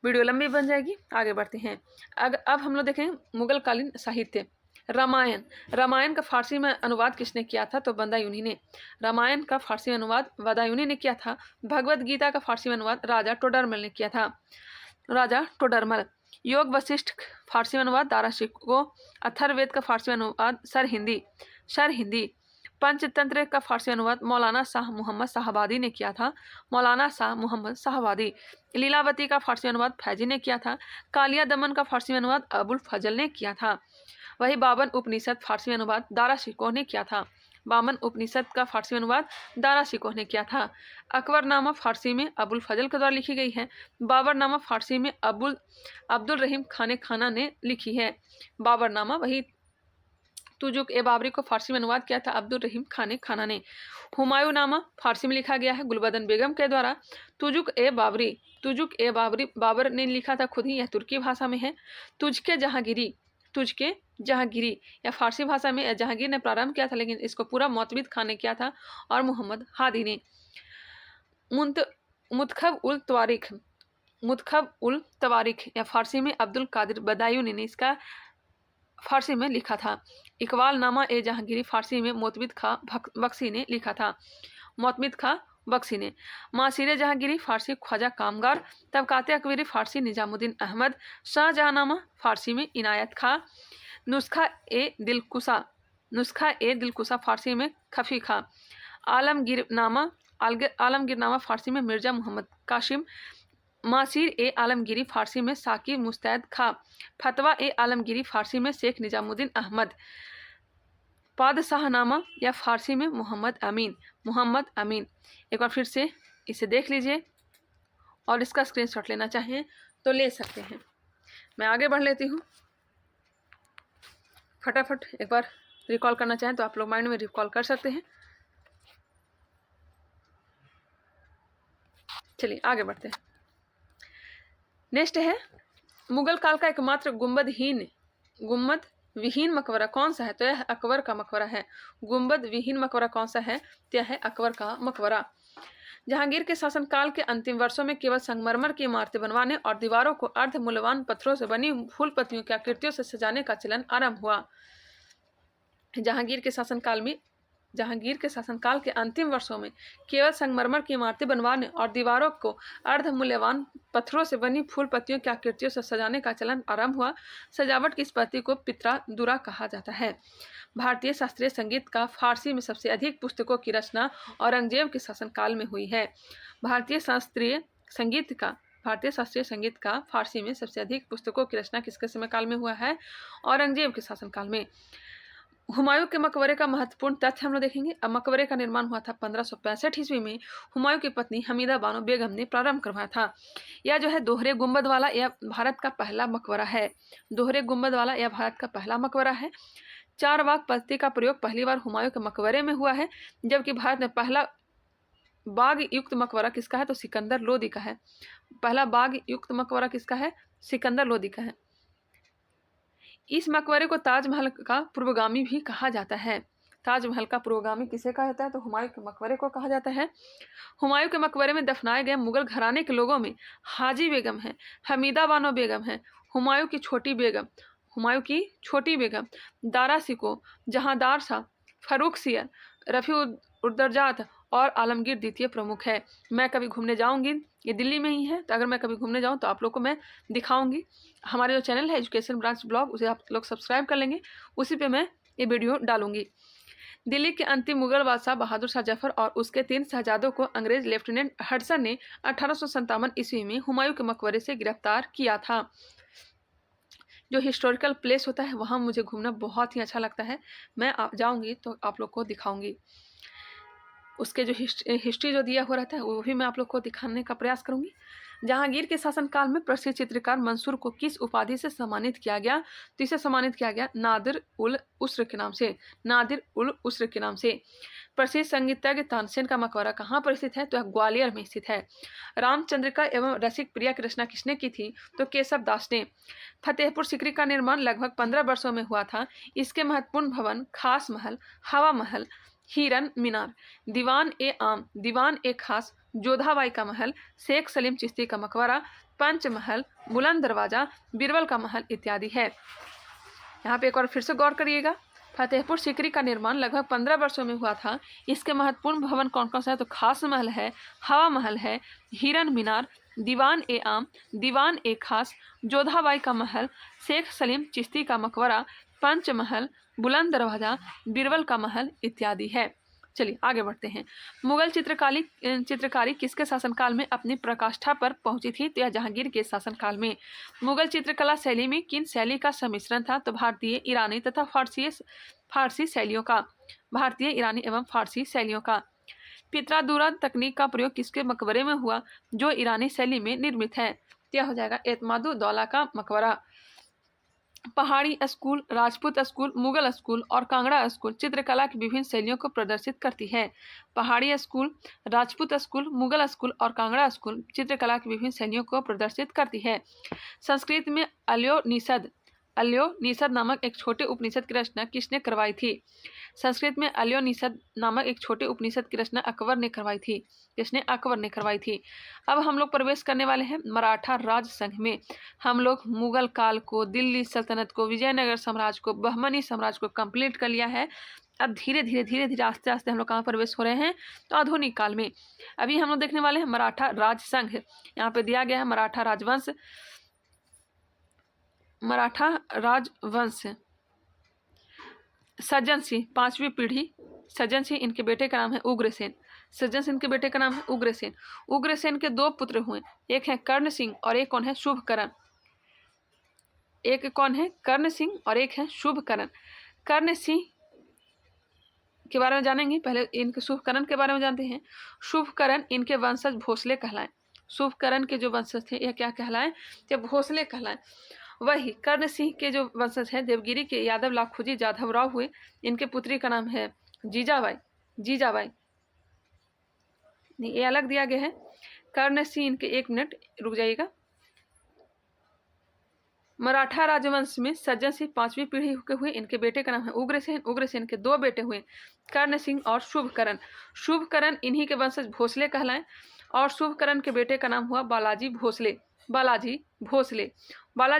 वीडियो लंबी बन जाएगी। आगे बढ़ते हैं। अब हम लोग देखेंगे मुगल कालीन साहित्य। रामायण का फारसी में अनुवाद किसने किया था? तो बदायूनी ने। रामायण का फारसी में अनुवाद बदायूनी ने किया था। भगवत गीता का फारसी में अनुवाद राजा टोडरमल ने किया था। राजा टोडरमल। योग वशिष्ठ फारसी में अनुवाद दारा शिकोह। अथर्ववेद का फारसी में अनुवाद शर हिंदी। पंचतंत्र का फारसी अनुवाद मौलाना शाह मोहम्मद शाहबादी ने किया था। मौलाना शाह मोहम्मद शाहबादी। लीलावती का फारसी अनुवाद फैजी ने किया था। कालिया दमन का फारसी अनुवाद अबुल फजल ने किया था। वही बावन उपनिषद फारसी में अनुवाद दारा शिकोह ने किया था। बावन उपनिषद का फारसी में अनुवाद दारा शिकोह ने किया था। अकबरनामा फारसी में अबुल फजल के द्वारा लिखी गई है। बाबरनामा फारसी में अब्दुल रहीम खाने खाना ने लिखी है। बाबरनामा वही तुजुक ए बाबरी को फारसी में अनुवाद किया था अब्दुल रहीम खाने खाना ने। हुमायूं नामा फारसी में लिखा गया है गुलबदन बेगम के द्वारा। तुजुक ए बाबरी बाबर ने लिखा था खुद ही, यह तुर्की भाषा में है। तुझके जहांगीरी या फारसी भाषा में जहांगीर ने प्रारंभ किया था, लेकिन इसको पूरा मोतबिद खान ने किया था और मोहम्मद हादी ने। मुतखब उल तवारिख या फारसी में अब्दुल कादिर बदायूनी ने इसका फारसी में लिखा था। इकबाल नामा ए जहांगीरी फारसी में मोतबिद खा बख्शी ने लिखा था। मासीरे जहांगीरी फारसी ख्वाजा कामगार। तबकाते अकबरी फारसी निजामुद्दीन अहमद। शाहजहांनामा फारसी में इनायत खा। नुस्खा ए दिलकुशा फारसी में खफी खा। आलमगीरनामा फारसी में मिर्जा मोहम्मद कासिम। मासीर ए आलमगीरी फारसी में साकिब मुस्तैद खा। फतवा ए आलमगीरी फारसी में शेख निजामुद्दीन अहमद। पादशाहनामा या फारसी में मोहम्मद अमीन। एक बार फिर से इसे देख लीजिए और इसका स्क्रीनशॉट लेना चाहें तो ले सकते हैं। मैं आगे बढ़ लेती हूँ। फटाफट एक बार रिकॉल करना चाहें तो आप लोग माइंड में रिकॉल कर सकते हैं। चलिए आगे बढ़ते हैं। नेक्स्ट है मुगल काल का एकमात्र गुंबद विहीन मकबरा कौन सा है? तो यह अकबर का मकबरा है। गुंबद विहीन मकबरा कौन सा है? तो यह है अकबर का मकबरा। जहांगीर के शासनकाल के अंतिम वर्षों में केवल संगमरमर की इमारतें बनवाने और दीवारों को अर्ध मूल्यवान पत्थरों से बनी फूल पत्तियों की आकृतियों से सजाने का चलन आरंभ हुआ। जहांगीर के शासनकाल के अंतिम वर्षों में केवल संगमरमर की इमारतें बनवाने और दीवारों को अर्ध मूल्यवान पत्थरों से बनी फूल पत्तियों की आकृतियों से सजाने का चलन आरंभ हुआ। सजावट की इस पद्धति को पित्रा-दुरा कहा जाता है। भारतीय शास्त्रीय संगीत का फारसी में सबसे अधिक पुस्तकों की रचना औरंगजेब के शासनकाल में हुई है। भारतीय शास्त्रीय संगीत का फारसी में सबसे अधिक पुस्तकों की रचना किसके समय काल में हुआ है? औरंगजेब के शासनकाल में। हुमायूं के मकबरे का महत्वपूर्ण तथ्य हम लोग देखेंगे। अब मकबरे का निर्माण हुआ था 1565 ईस्वी में। हुमायूं की पत्नी हमीदा बानो बेगम ने प्रारंभ करवाया था। यह जो है दोहरे गुंबद वाला यह भारत का पहला मकबरा है। 4 बाग पत्ती का प्रयोग पहली बार हुमायूं के मकबरे में हुआ है, जबकि भारत में पहला बाग युक्त मकबरा किसका है? तो सिकंदर लोदी का है। पहला बाग युक्त मकबरा किसका है? सिकंदर लोदी का है। इस मकबरे को ताजमहल का पूर्वगामी भी कहा जाता है। ताजमहल का पूर्वगामी किसे कहा जाता है? तो हुमायूं के मकबरे को कहा जाता है। हुमायूं के मकबरे में दफनाए गए मुगल घराने के लोगों में हाजी बेगम है, हमीदा बानो बेगम है, हुमायूं की छोटी बेगम, दारा शिकोह, जहांदार शाह, फरूख सियर, रफ़ी उद्दरजात और आलमगीर द्वितीय प्रमुख है। मैं कभी घूमने जाऊंगी, ये दिल्ली में ही है, तो अगर मैं कभी घूमने जाऊं तो आप लोग को मैं दिखाऊंगी। हमारे जो चैनल है एजुकेशन ब्रांच ब्लॉग, उसे आप लोग सब्सक्राइब कर लेंगे, उसी पे मैं ये वीडियो डालूंगी। दिल्ली के अंतिम मुगल बादशाह बहादुर शाह जफर और उसके 3 शहजादों को अंग्रेज लेफ्टिनेंट हडसन ने 1857 ईस्वी में हुमायूं के मकबरे से गिरफ्तार किया था। जो हिस्टोरिकल प्लेस होता है वहाँ मुझे घूमना बहुत ही अच्छा लगता है। मैं जाऊँगी तो आप लोग को दिखाऊंगी। उसके जो हिस्ट्री जो दिया हुआ रहता है वो भी मैं आप लोग को दिखाने का प्रयास करूंगी। जहांगीर के शासनकाल में प्रसिद्ध चित्रकार मंसूर को किस उपाधि से सम्मानित किया गया? तो इसे सम्मानित किया गया नादिर उल उस्र के नाम से। नादिर उल उस्र के नाम से। प्रसिद्ध संगीतज्ञ तानसेन का मकबरा कहाँ पर स्थित है? तो यह ग्वालियर में स्थित है। रामचंद्रिका एवं रसिक प्रिया की रचना किसने की थी? तो केशव दास ने। फतेहपुर सीकरी का निर्माण लगभग 15 वर्षों में हुआ था। इसके महत्वपूर्ण भवन खास महल, हवा महल, हिरन मीनार, दीवान ए खास, जोधाबाई का महल, शेख सलीम चिश्ती का मकबरा, पंचमहल, बुलंद दरवाजा, बीरबल का महल इत्यादि है। यहाँ पे एक बार फिर से गौर करिएगा। फतेहपुर सीकरी का निर्माण लगभग 15 वर्षों में हुआ था। इसके महत्वपूर्ण भवन कौन कौन सा है? तो खास महल है, हवा महल है, हिरन मीनार, दीवान ए खास, जोधाबाई का महल, शेख सलीम चिश्ती का मकबरा, पंचमहल, बुलंद दरवाजा, बीरबल का महल इत्यादि है। चलिए आगे बढ़ते हैं। मुगल चित्रकारी किसके शासनकाल में अपनी प्रकाष्ठा पर पहुंची थी? तो यह जहांगीर के शासनकाल में। मुगल चित्रकला शैली में किन शैली का सम्मिश्रण था? तो भारतीय, ईरानी तथा फारसी शैलियों का। भारतीय, ईरानी एवं फारसी शैलियों का। पित्रादुरा तकनीक का प्रयोग किसके मकबरे में हुआ जो ईरानी शैली में निर्मित है? यह हो जाएगा एतमादुद्दौला का मकबरा। पहाड़ी school, Rajput school, Mughal school और कांगड़ा स्कूल चित्रकला की विभिन्न शैलियों को प्रदर्शित करती है। पहाड़ी school, Rajput school, Mughal school और कांगड़ा स्कूल चित्रकला की विभिन्न शैलियों को प्रदर्शित करती है। संस्कृत में अल्योनिषद नामक एक छोटे उपनिषद की रचना किसने करवाई थी? संस्कृत में अल्योनिषद नामक एक छोटे उपनिषद की रचना अकबर ने करवाई थी। किसने? अकबर ने करवाई थी। अब हम लोग प्रवेश करने वाले हैं मराठा राज संघ में। हम लोग मुगल काल को, दिल्ली सल्तनत को, विजयनगर साम्राज्य को, बहमनी साम्राज्य को कंप्लीट कर लिया है। अब धीरे धीरे आस्ते आस्ते हम लोग कहाँ प्रवेश हो रहे हैं? तो आधुनिक काल में। अभी हम लोग देखने वाले हैं मराठा राज संघ। यहाँ पे दिया गया है मराठा राजवंश। मराठा राजवंश सज्जन सिंह 5वीं पीढ़ी। सज्जन सिंह इनके बेटे का नाम है उग्रसेन। सज्जन सिंह के बेटे का नाम है उग्रसेन। उग्रसेन के 2 पुत्र हुए, एक है कर्ण सिंह और एक कौन है? शुभकरण। एक कौन है? कर्ण सिंह और एक है शुभकरण। कर्ण सिंह के बारे में जानेंगे, पहले इनके शुभकरण के बारे में जानते हैं। शुभकरण इनके वंशज भोसले कहलाए। शुभकरण के जो वंशज थे यह क्या कहलाए? ये भोसले कहलाए। वही कर्ण सिंह के जो वंशज हैं देवगिरी के यादव लाखोजी जाधव राव हुए। इनके पुत्री का नाम है जीजाबाई। नहीं, ये अलग दिया गया है। कर्ण सिंह इनके, 1 मिनट रुक जाइएगा। मराठा राजवंश में सज्जन सिंह 5वीं पीढ़ी के हुए। इनके बेटे का नाम है उग्रसेन। उग्रसेन के 2 बेटे हुए, कर्ण सिंह और शुभकरण। शुभकरण इन्हीं के वंशज भोसले कहलाए और शुभकरण के बेटे का नाम हुआ बालाजी भोसले। बालाजी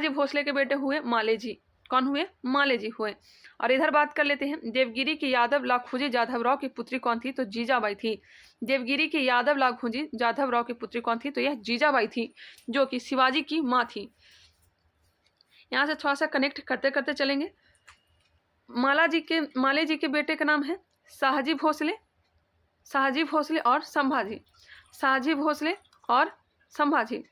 भोसले के बेटे हुए मालेजी। कौन हुए? मालेजी हुए। और इधर बात कर लेते हैं देवगिरी के यादव लाखोजी जाधव राव की पुत्री कौन थी? तो जीजाबाई थी। देवगिरी के यादव लाखोजी जाधव राव की पुत्री कौन थी? तो यह जीजाबाई थी, जो कि शिवाजी की माँ थी। यहाँ से थोड़ा सा कनेक्ट करते करते चलेंगे। माले जी के बेटे का नाम है शाहजी भोसले और संभाजी। शाहजी भोसले और संभाजी।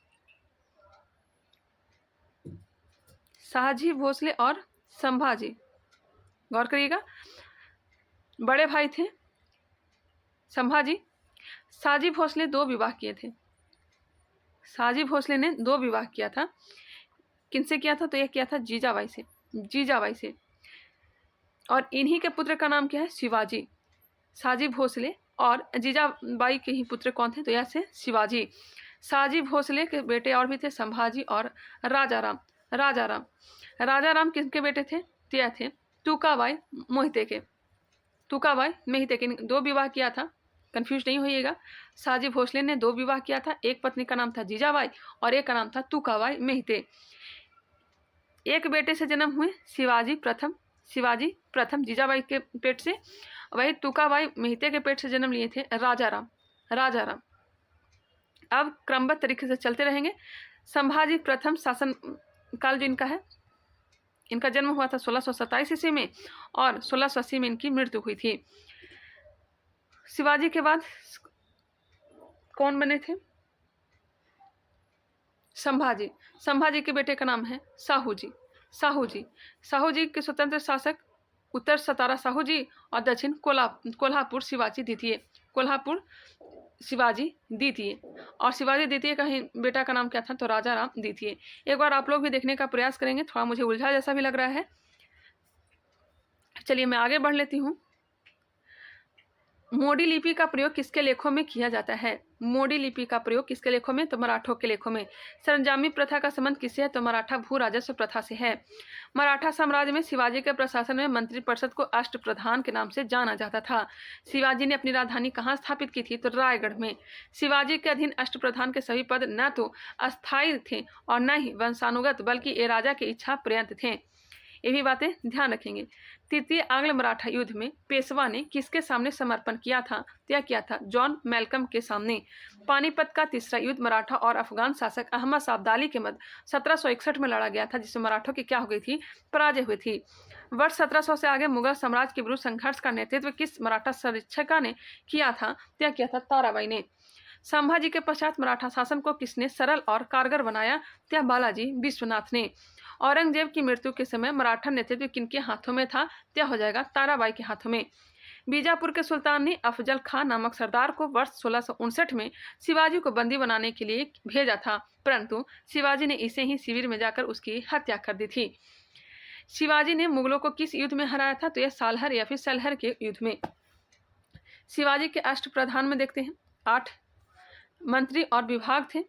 शाहजी भोसले और संभाजी, गौर करिएगा। बड़े भाई थे संभाजी। शाहजी भोसले 2 विवाह किए थे। शाहजी भोसले ने 2 विवाह किया था। किनसे किया था? तो यह किया था जीजाबाई से। और इन्हीं के पुत्र का नाम क्या है? शिवाजी। शाहजी भोसले और जीजाबाई के ही पुत्र कौन थे? तो यह से शिवाजी। शाहजी भोसले के बेटे और भी थे, संभाजी और राजाराम। राजाराम किसके बेटे थे? तो यह थे तुकाबाई मोहिते के। 2 विवाह किया था, कंफ्यूज नहीं होइएगा। शाहजी भोसले ने 2 विवाह किया था। एक पत्नी का नाम था जीजाबाई और एक का नाम था तुकाबाई मेहते। एक बेटे से जन्म हुए शिवाजी प्रथम जीजाबाई के पेट से। वही तुकाबाई मेहते के पेट से जन्म लिए थे राजाराम। अब क्रमबद्ध तरीके से चलते रहेंगे। संभाजी प्रथम शासन काल जो इनका है इनका जन्म हुआ था 1627 ईस्वी में और 1680 में इनकी मृत्यु हुई थी। शिवाजी के बाद कौन बने थे? संभाजी। संभाजी के बेटे का नाम है साहू जी। साहू जी, साहू जी के स्वतंत्र शासक उत्तर सतारा साहू जी और दक्षिण कोल्हापुर शिवाजी द्वितीय। कोल्हापुर शिवाजी द्वितीय। और शिवाजी द्वितीय का ही बेटा का नाम क्या था? तो राजा राम द्वितीय। एक बार आप लोग भी देखने का प्रयास करेंगे, थोड़ा मुझे उलझा जैसा भी लग रहा है। चलिए मैं आगे बढ़ लेती हूँ। मोडी लिपि का प्रयोग किसके लेखों में किया जाता है? मोडी लिपि का प्रयोग किसके लेखों में? तो मराठों के लेखों में। सरंजामी प्रथा का संबंध किससे है? तो मराठा भू राजस्व प्रथा से है। मराठा साम्राज्य में शिवाजी के प्रशासन में मंत्रिपरिषद को अष्टप्रधान के नाम से जाना जाता था। शिवाजी ने अपनी राजधानी कहाँ स्थापित की थी? तो रायगढ़ में। शिवाजी के अधीन अष्टप्रधान के सभी पद न तो अस्थायी थे और न ही वंशानुगत, बल्कि ये राजा की इच्छा पर्यंत थे। ये भी बातें ध्यान रखेंगे। तृतीय आंग्ल मराठा युद्ध में पेशवा ने किसके सामने समर्पण किया था? क्या किया था? जॉन मैल्कम के सामने। पानीपत का तीसरा युद्ध मराठा और अफगान शासक अहमद शाह अब्दाली के मध्य 1761 में लड़ा गया था, जिसमें मराठों की क्या हो गई थी? पराजय हुई थी। वर्ष 1700 से आगे मुगल साम्राज्य के विरुद्ध संघर्ष का नेतृत्व किस मराठा संरक्षिका ने किया था? क्या किया था? ताराबाई ने। संभाजी के पश्चात मराठा शासन को किसने सरल और कारगर बनाया? त्या बालाजी विश्वनाथ ने। औरंगजेब की मृत्यु के समय मराठा नेतृत्व किनके हाथों में था? क्या हो जाएगा? ताराबाई के हाथों में। बीजापुर के सुल्तान ने अफजल खां नामक सरदार को वर्ष 1659 में शिवाजी को बंदी बनाने के लिए भेजा था, परंतु शिवाजी ने इसे ही शिविर में जाकर उसकी हत्या कर दी थी। शिवाजी ने मुगलों को किस युद्ध में हराया था? तो यह सालहर या फिर सलहर के युद्ध में। शिवाजी के अष्टप्रधान में देखते हैं 8 मंत्री और विभाग थे।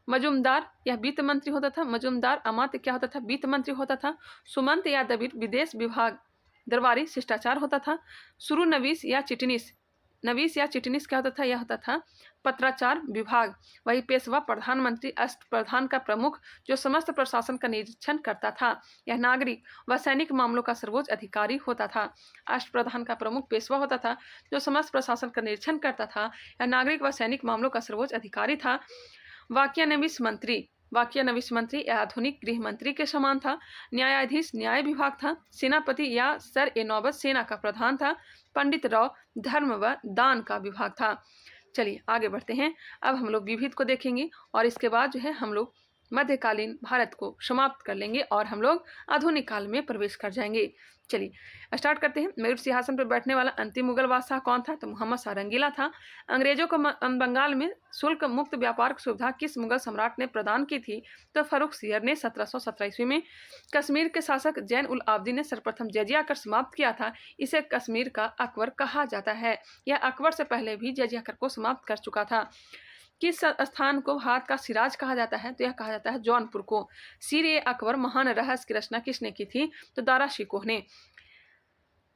मजूमदार या वित्त मंत्री होता था। मजूमदार अमात्य क्या होता था? वित्त मंत्री होता था। सुमंत या दबीर विदेश विभाग। दरबारी शिष्टाचार होता था। सुरु नवीस या चिटनीस। नवीस या चिटनीस क्या होता था? यह होता था पत्राचार विभाग। वही पेशवा प्रधानमंत्री अष्टप्रधान का प्रमुख, जो समस्त प्रशासन का निरीक्षण करता था। यह नागरिक व सैनिक मामलों का सर्वोच्च अधिकारी होता था। अष्टप्रधान का प्रमुख पेशवा होता था, जो समस्त प्रशासन का निरीक्षण करता था। यह नागरिक व सैनिक मामलों का सर्वोच्च अधिकारी था। वाक्यानविश मंत्री। वाक्यानविश मंत्री आधुनिक गृह मंत्री के समान था। न्यायाधीश न्याय विभाग था। सेनापति या सर ए नौबत सेना का प्रधान था। पंडित राव धर्म व दान का विभाग था। चलिए आगे बढ़ते हैं। अब हम लोग विविध को देखेंगे और इसके बाद जो है हम लोग मध्यकालीन भारत को समाप्त कर लेंगे और हम लोग आधुनिक काल में प्रवेश कर जाएंगे। चलिए स्टार्ट करते हैं। मयूर सिंहासन पर बैठने वाला अंतिम मुगल बादशाह कौन था? तो मोहम्मद शाह रंगीला था। अंग्रेजों को बंगाल में शुल्क मुक्त व्यापार की सुविधा किस मुगल सम्राट ने प्रदान की थी? तो फर्रुख सियर ने 1717 ईस्वी में। कश्मीर के शासक जैन उल आबदीन ने सर्वप्रथम जजिया कर समाप्त किया था। इसे कश्मीर का अकबर कहा जाता है। यह अकबर से पहले भी जजिया कर को समाप्त कर चुका था। किस स्थान को भारत का सिराज कहा जाता है? तो यह कहा जाता है जौनपुर को। सिर अकबर महान रहस्य की रचना किसने की थी? तो दारा शिकोह ने।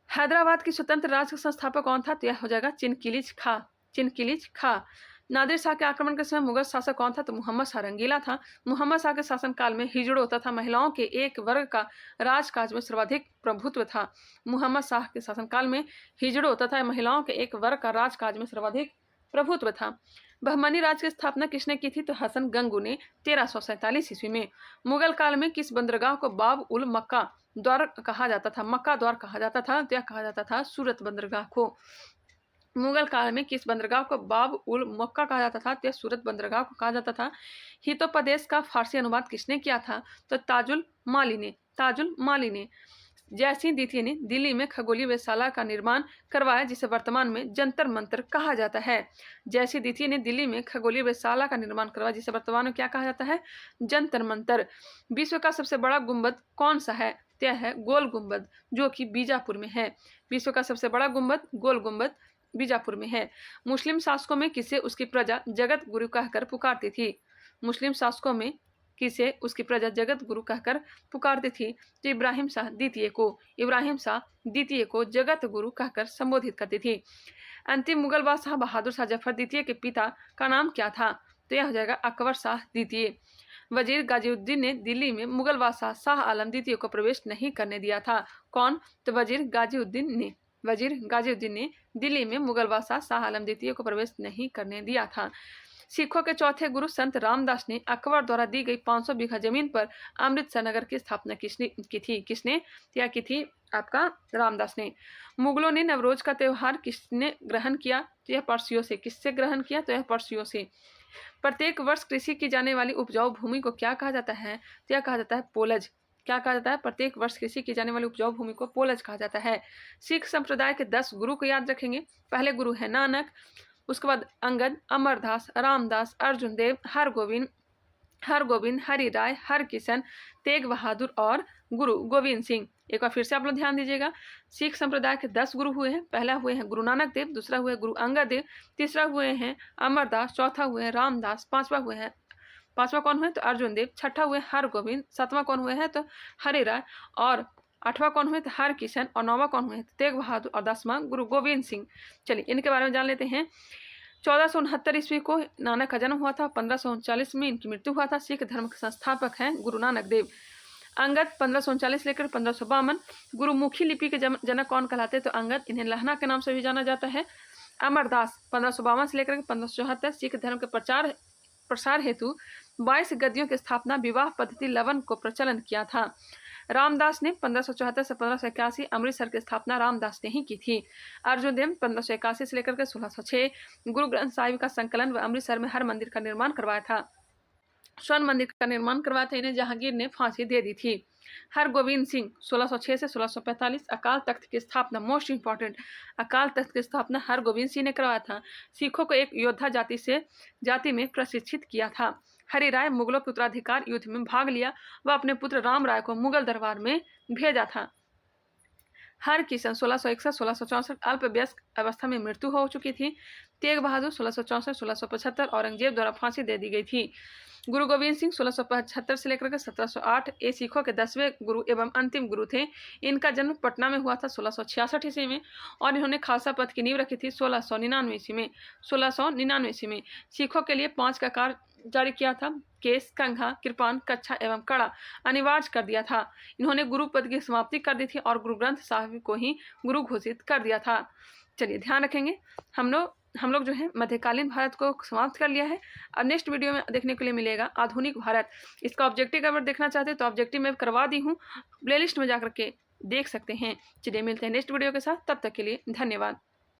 हैदराबाद की स्वतंत्र राज्य का संस्थापक कौन था? तो यह हो जाएगा चिनकिलिज खां। चिनकिलिज खां। नादिर शाह के आक्रमण के समय मुगल शासक कौन था? तो मोहम्मद शाह रंगीला था। मोहम्मद शाह के शासनकाल में हिजड़ों तथा महिलाओं के एक वर्ग का राजकाज में सर्वाधिक प्रभुत्व था। मोहम्मद शाह के शासनकाल में हिजड़ों तथा महिलाओं के एक वर्ग का राजकाज में सर्वाधिक प्रभुत्व था। बहमनी राज्य की स्थापना किसने की थी? तो हसन गंगू ने 1347 ईस्वी में। मुगल काल में किस बंदरगाह को बाब उल मक्का द्वार कहा जाता था? मक्का द्वार कहा जाता था। तो यह कहा जाता था सूरत बंदरगाह को। मुगल काल में किस बंदरगाह को बाब उल मक्का कहा जाता था? तो यह सूरत बंदरगाह को कहा जाता था। हितोपदेश का फारसी अनुवाद किसने किया था? तो ताजुल माली ने। ताजुल माली ने। जयसिंह द्वितीय ने दिल्ली में खगोलीय वेधशाला का निर्माण करवाया, जिसे वर्तमान में जंतर मंतर कहा जाता है। जयसिंह द्वितीय ने दिल्ली में खगोलीय वेधशाला का निर्माण करवाया, जिसे वर्तमान में क्या कहा जाता है? जंतर मंतर। विश्व का सबसे बड़ा गुंबद कौन सा है? यह है गोल गुंबद, जो कि बीजापुर में है। विश्व का सबसे बड़ा गुंबद गोल गुंबद बीजापुर में है। मुस्लिम शासकों में किसे उसकी प्रजा जगत गुरु कहकर पुकारती थी? मुस्लिम शासकों में किसे उसकी प्रजा जगत गुरु कहकर पुकारती थी? तो इब्राहिम शाह द्वितीय को। इब्राहिम शाह द्वितीय को जगत गुरु कहकर संबोधित करती थी। अंतिम मुगल बादशाह बहादुर शाह जफर द्वितीय के पिता का नाम क्या था? तो यह हो जाएगा अकबर शाह द्वितीय। वजीर गाजीउद्दीन ने दिल्ली में मुगल बादशाह शाह आलम द्वितीय को प्रवेश नहीं करने दिया था। कौन? तो वजीर गाजीउद्दीन ने। वजीर गाजीउद्दीन ने दिल्ली में मुगल बादशाह शाह आलम द्वितीय को प्रवेश नहीं करने दिया था। सिखों के चौथे गुरु संत रामदास ने अकबर द्वारा दी गई 500 बीघा जमीन पर अमृतसर नगर की स्थापना किसने की थी? आपका रामदास ने। मुगलों ने नवरोज का त्योहार किसने ग्रहण किया? तो यह पर्सियों से। किससे ग्रहण किया? तो यह पर्सियों से। प्रत्येक वर्ष कृषि की जाने वाली उपजाऊ भूमि को क्या कहा जाता है? तो यह कहा जाता है पोलज। क्या कहा जाता है? प्रत्येक वर्ष कृषि की जाने वाली उपजाऊ भूमि को पोलज कहा जाता है। सिख संप्रदाय के 10 गुरु को याद रखेंगे। पहले गुरु है नानक, उसके बाद अंगद, अमरदास, रामदास, अर्जुन देव, हरगोविंद, हरिराय, हरकिशन, तेग बहादुर और गुरु गोविंद सिंह। एक बार फिर से आप लोग ध्यान दीजिएगा। सिख संप्रदाय के 10 गुरु हुए हैं। पहला हुए हैं गुरु नानक देव, दूसरा हुए गुरु अंगद देव, तीसरा हुए हैं अमरदास, चौथा हुए हैं रामदास, पांचवा कौन हुए? तो अर्जुन देव, छठा हुए हरगोविंद, सातवां कौन हुए हैं? तो हरिराय, और आठवां कौन हुए? तो हरकिशन, और नौवां कौन हुए? तेग बहादुर, और 10वां गुरु गोविंद सिंह। चलिए इनके बारे में जान लेते हैं। 1469 ईस्वी को नानक का जन्म हुआ था। 1539 में इनकी मृत्यु हुआ था। सिख धर्म के संस्थापक हैं गुरु नानक देव। अंगद 1539 लेकर 1552। गुरुमुखी लिपि के जनक कौन कहलाते? तो अंगद, इन्हें लहना के नाम से भी जाना जाता है। अमरदास 1552 से लेकर 1574 सिख धर्म के प्रसार हेतु 22 गद्दियों की स्थापना, विवाह पद्धति लवन को प्रचलन किया था। रामदास ने 1574 से 1581 अमृतसर की स्थापना रामदास ने ही की थी। अर्जुन देव 1581 से लेकर के 1606 गुरु ग्रंथ साहिब का संकलन व अमृतसर में हर मंदिर का निर्माण करवाया था। स्वर्ण मंदिर का निर्माण करवाया था। इन्हें जहांगीर ने फांसी दे दी थी। हरगोविंद सिंह 1606 से 1645 अकाल तख्त की स्थापना, मोस्ट इंपॉर्टेंट, अकाल तख्त की स्थापना हरगोविंद सिंह ने करवाया था। सिखों को एक योद्धा जाति में प्रशिक्षित किया था। हरिराय मुगलों के उत्तराधिकार युद्ध में भाग लिया व अपने पुत्र राम राय को मुगल दरबार में भेजा था। हरकिशन 1661-1664 अल्पवयस्क अवस्था में मृत्यु हो चुकी थी। तेग बहादुर 1664-1675 औरंगजेब द्वारा फांसी दे दी गई थी। गुरु गोविंद सिंह 1675 से लेकर के 1708 ये सिखों के 10वें गुरु एवं अंतिम गुरु थे। इनका जन्म पटना में हुआ था 1666 ईस्वी में, और इन्होंने खालसा पंथ की नींव रखी थी 1699 ईस्वी में। सिखों के लिए 5 का कार्य जारी किया था। केस, कंघा, कृपान, कच्छा एवं कड़ा अनिवार्य कर दिया था। इन्होंने गुरु पद की समाप्ति कर दी थी और गुरु ग्रंथ साहिब को ही गुरु घोषित कर दिया था। चलिए ध्यान रखेंगे। हम लोग जो है मध्यकालीन भारत को समाप्त कर लिया है। और नेक्स्ट वीडियो में देखने के लिए मिलेगा आधुनिक भारत। इसका ऑब्जेक्टिव अगर देखना चाहते हैं तो ऑब्जेक्टिव में करवा दी हूँ, प्लेलिस्ट में जाकर के देख सकते हैं। चलिए मिलते हैं नेक्स्ट वीडियो के साथ, तब तक के लिए धन्यवाद।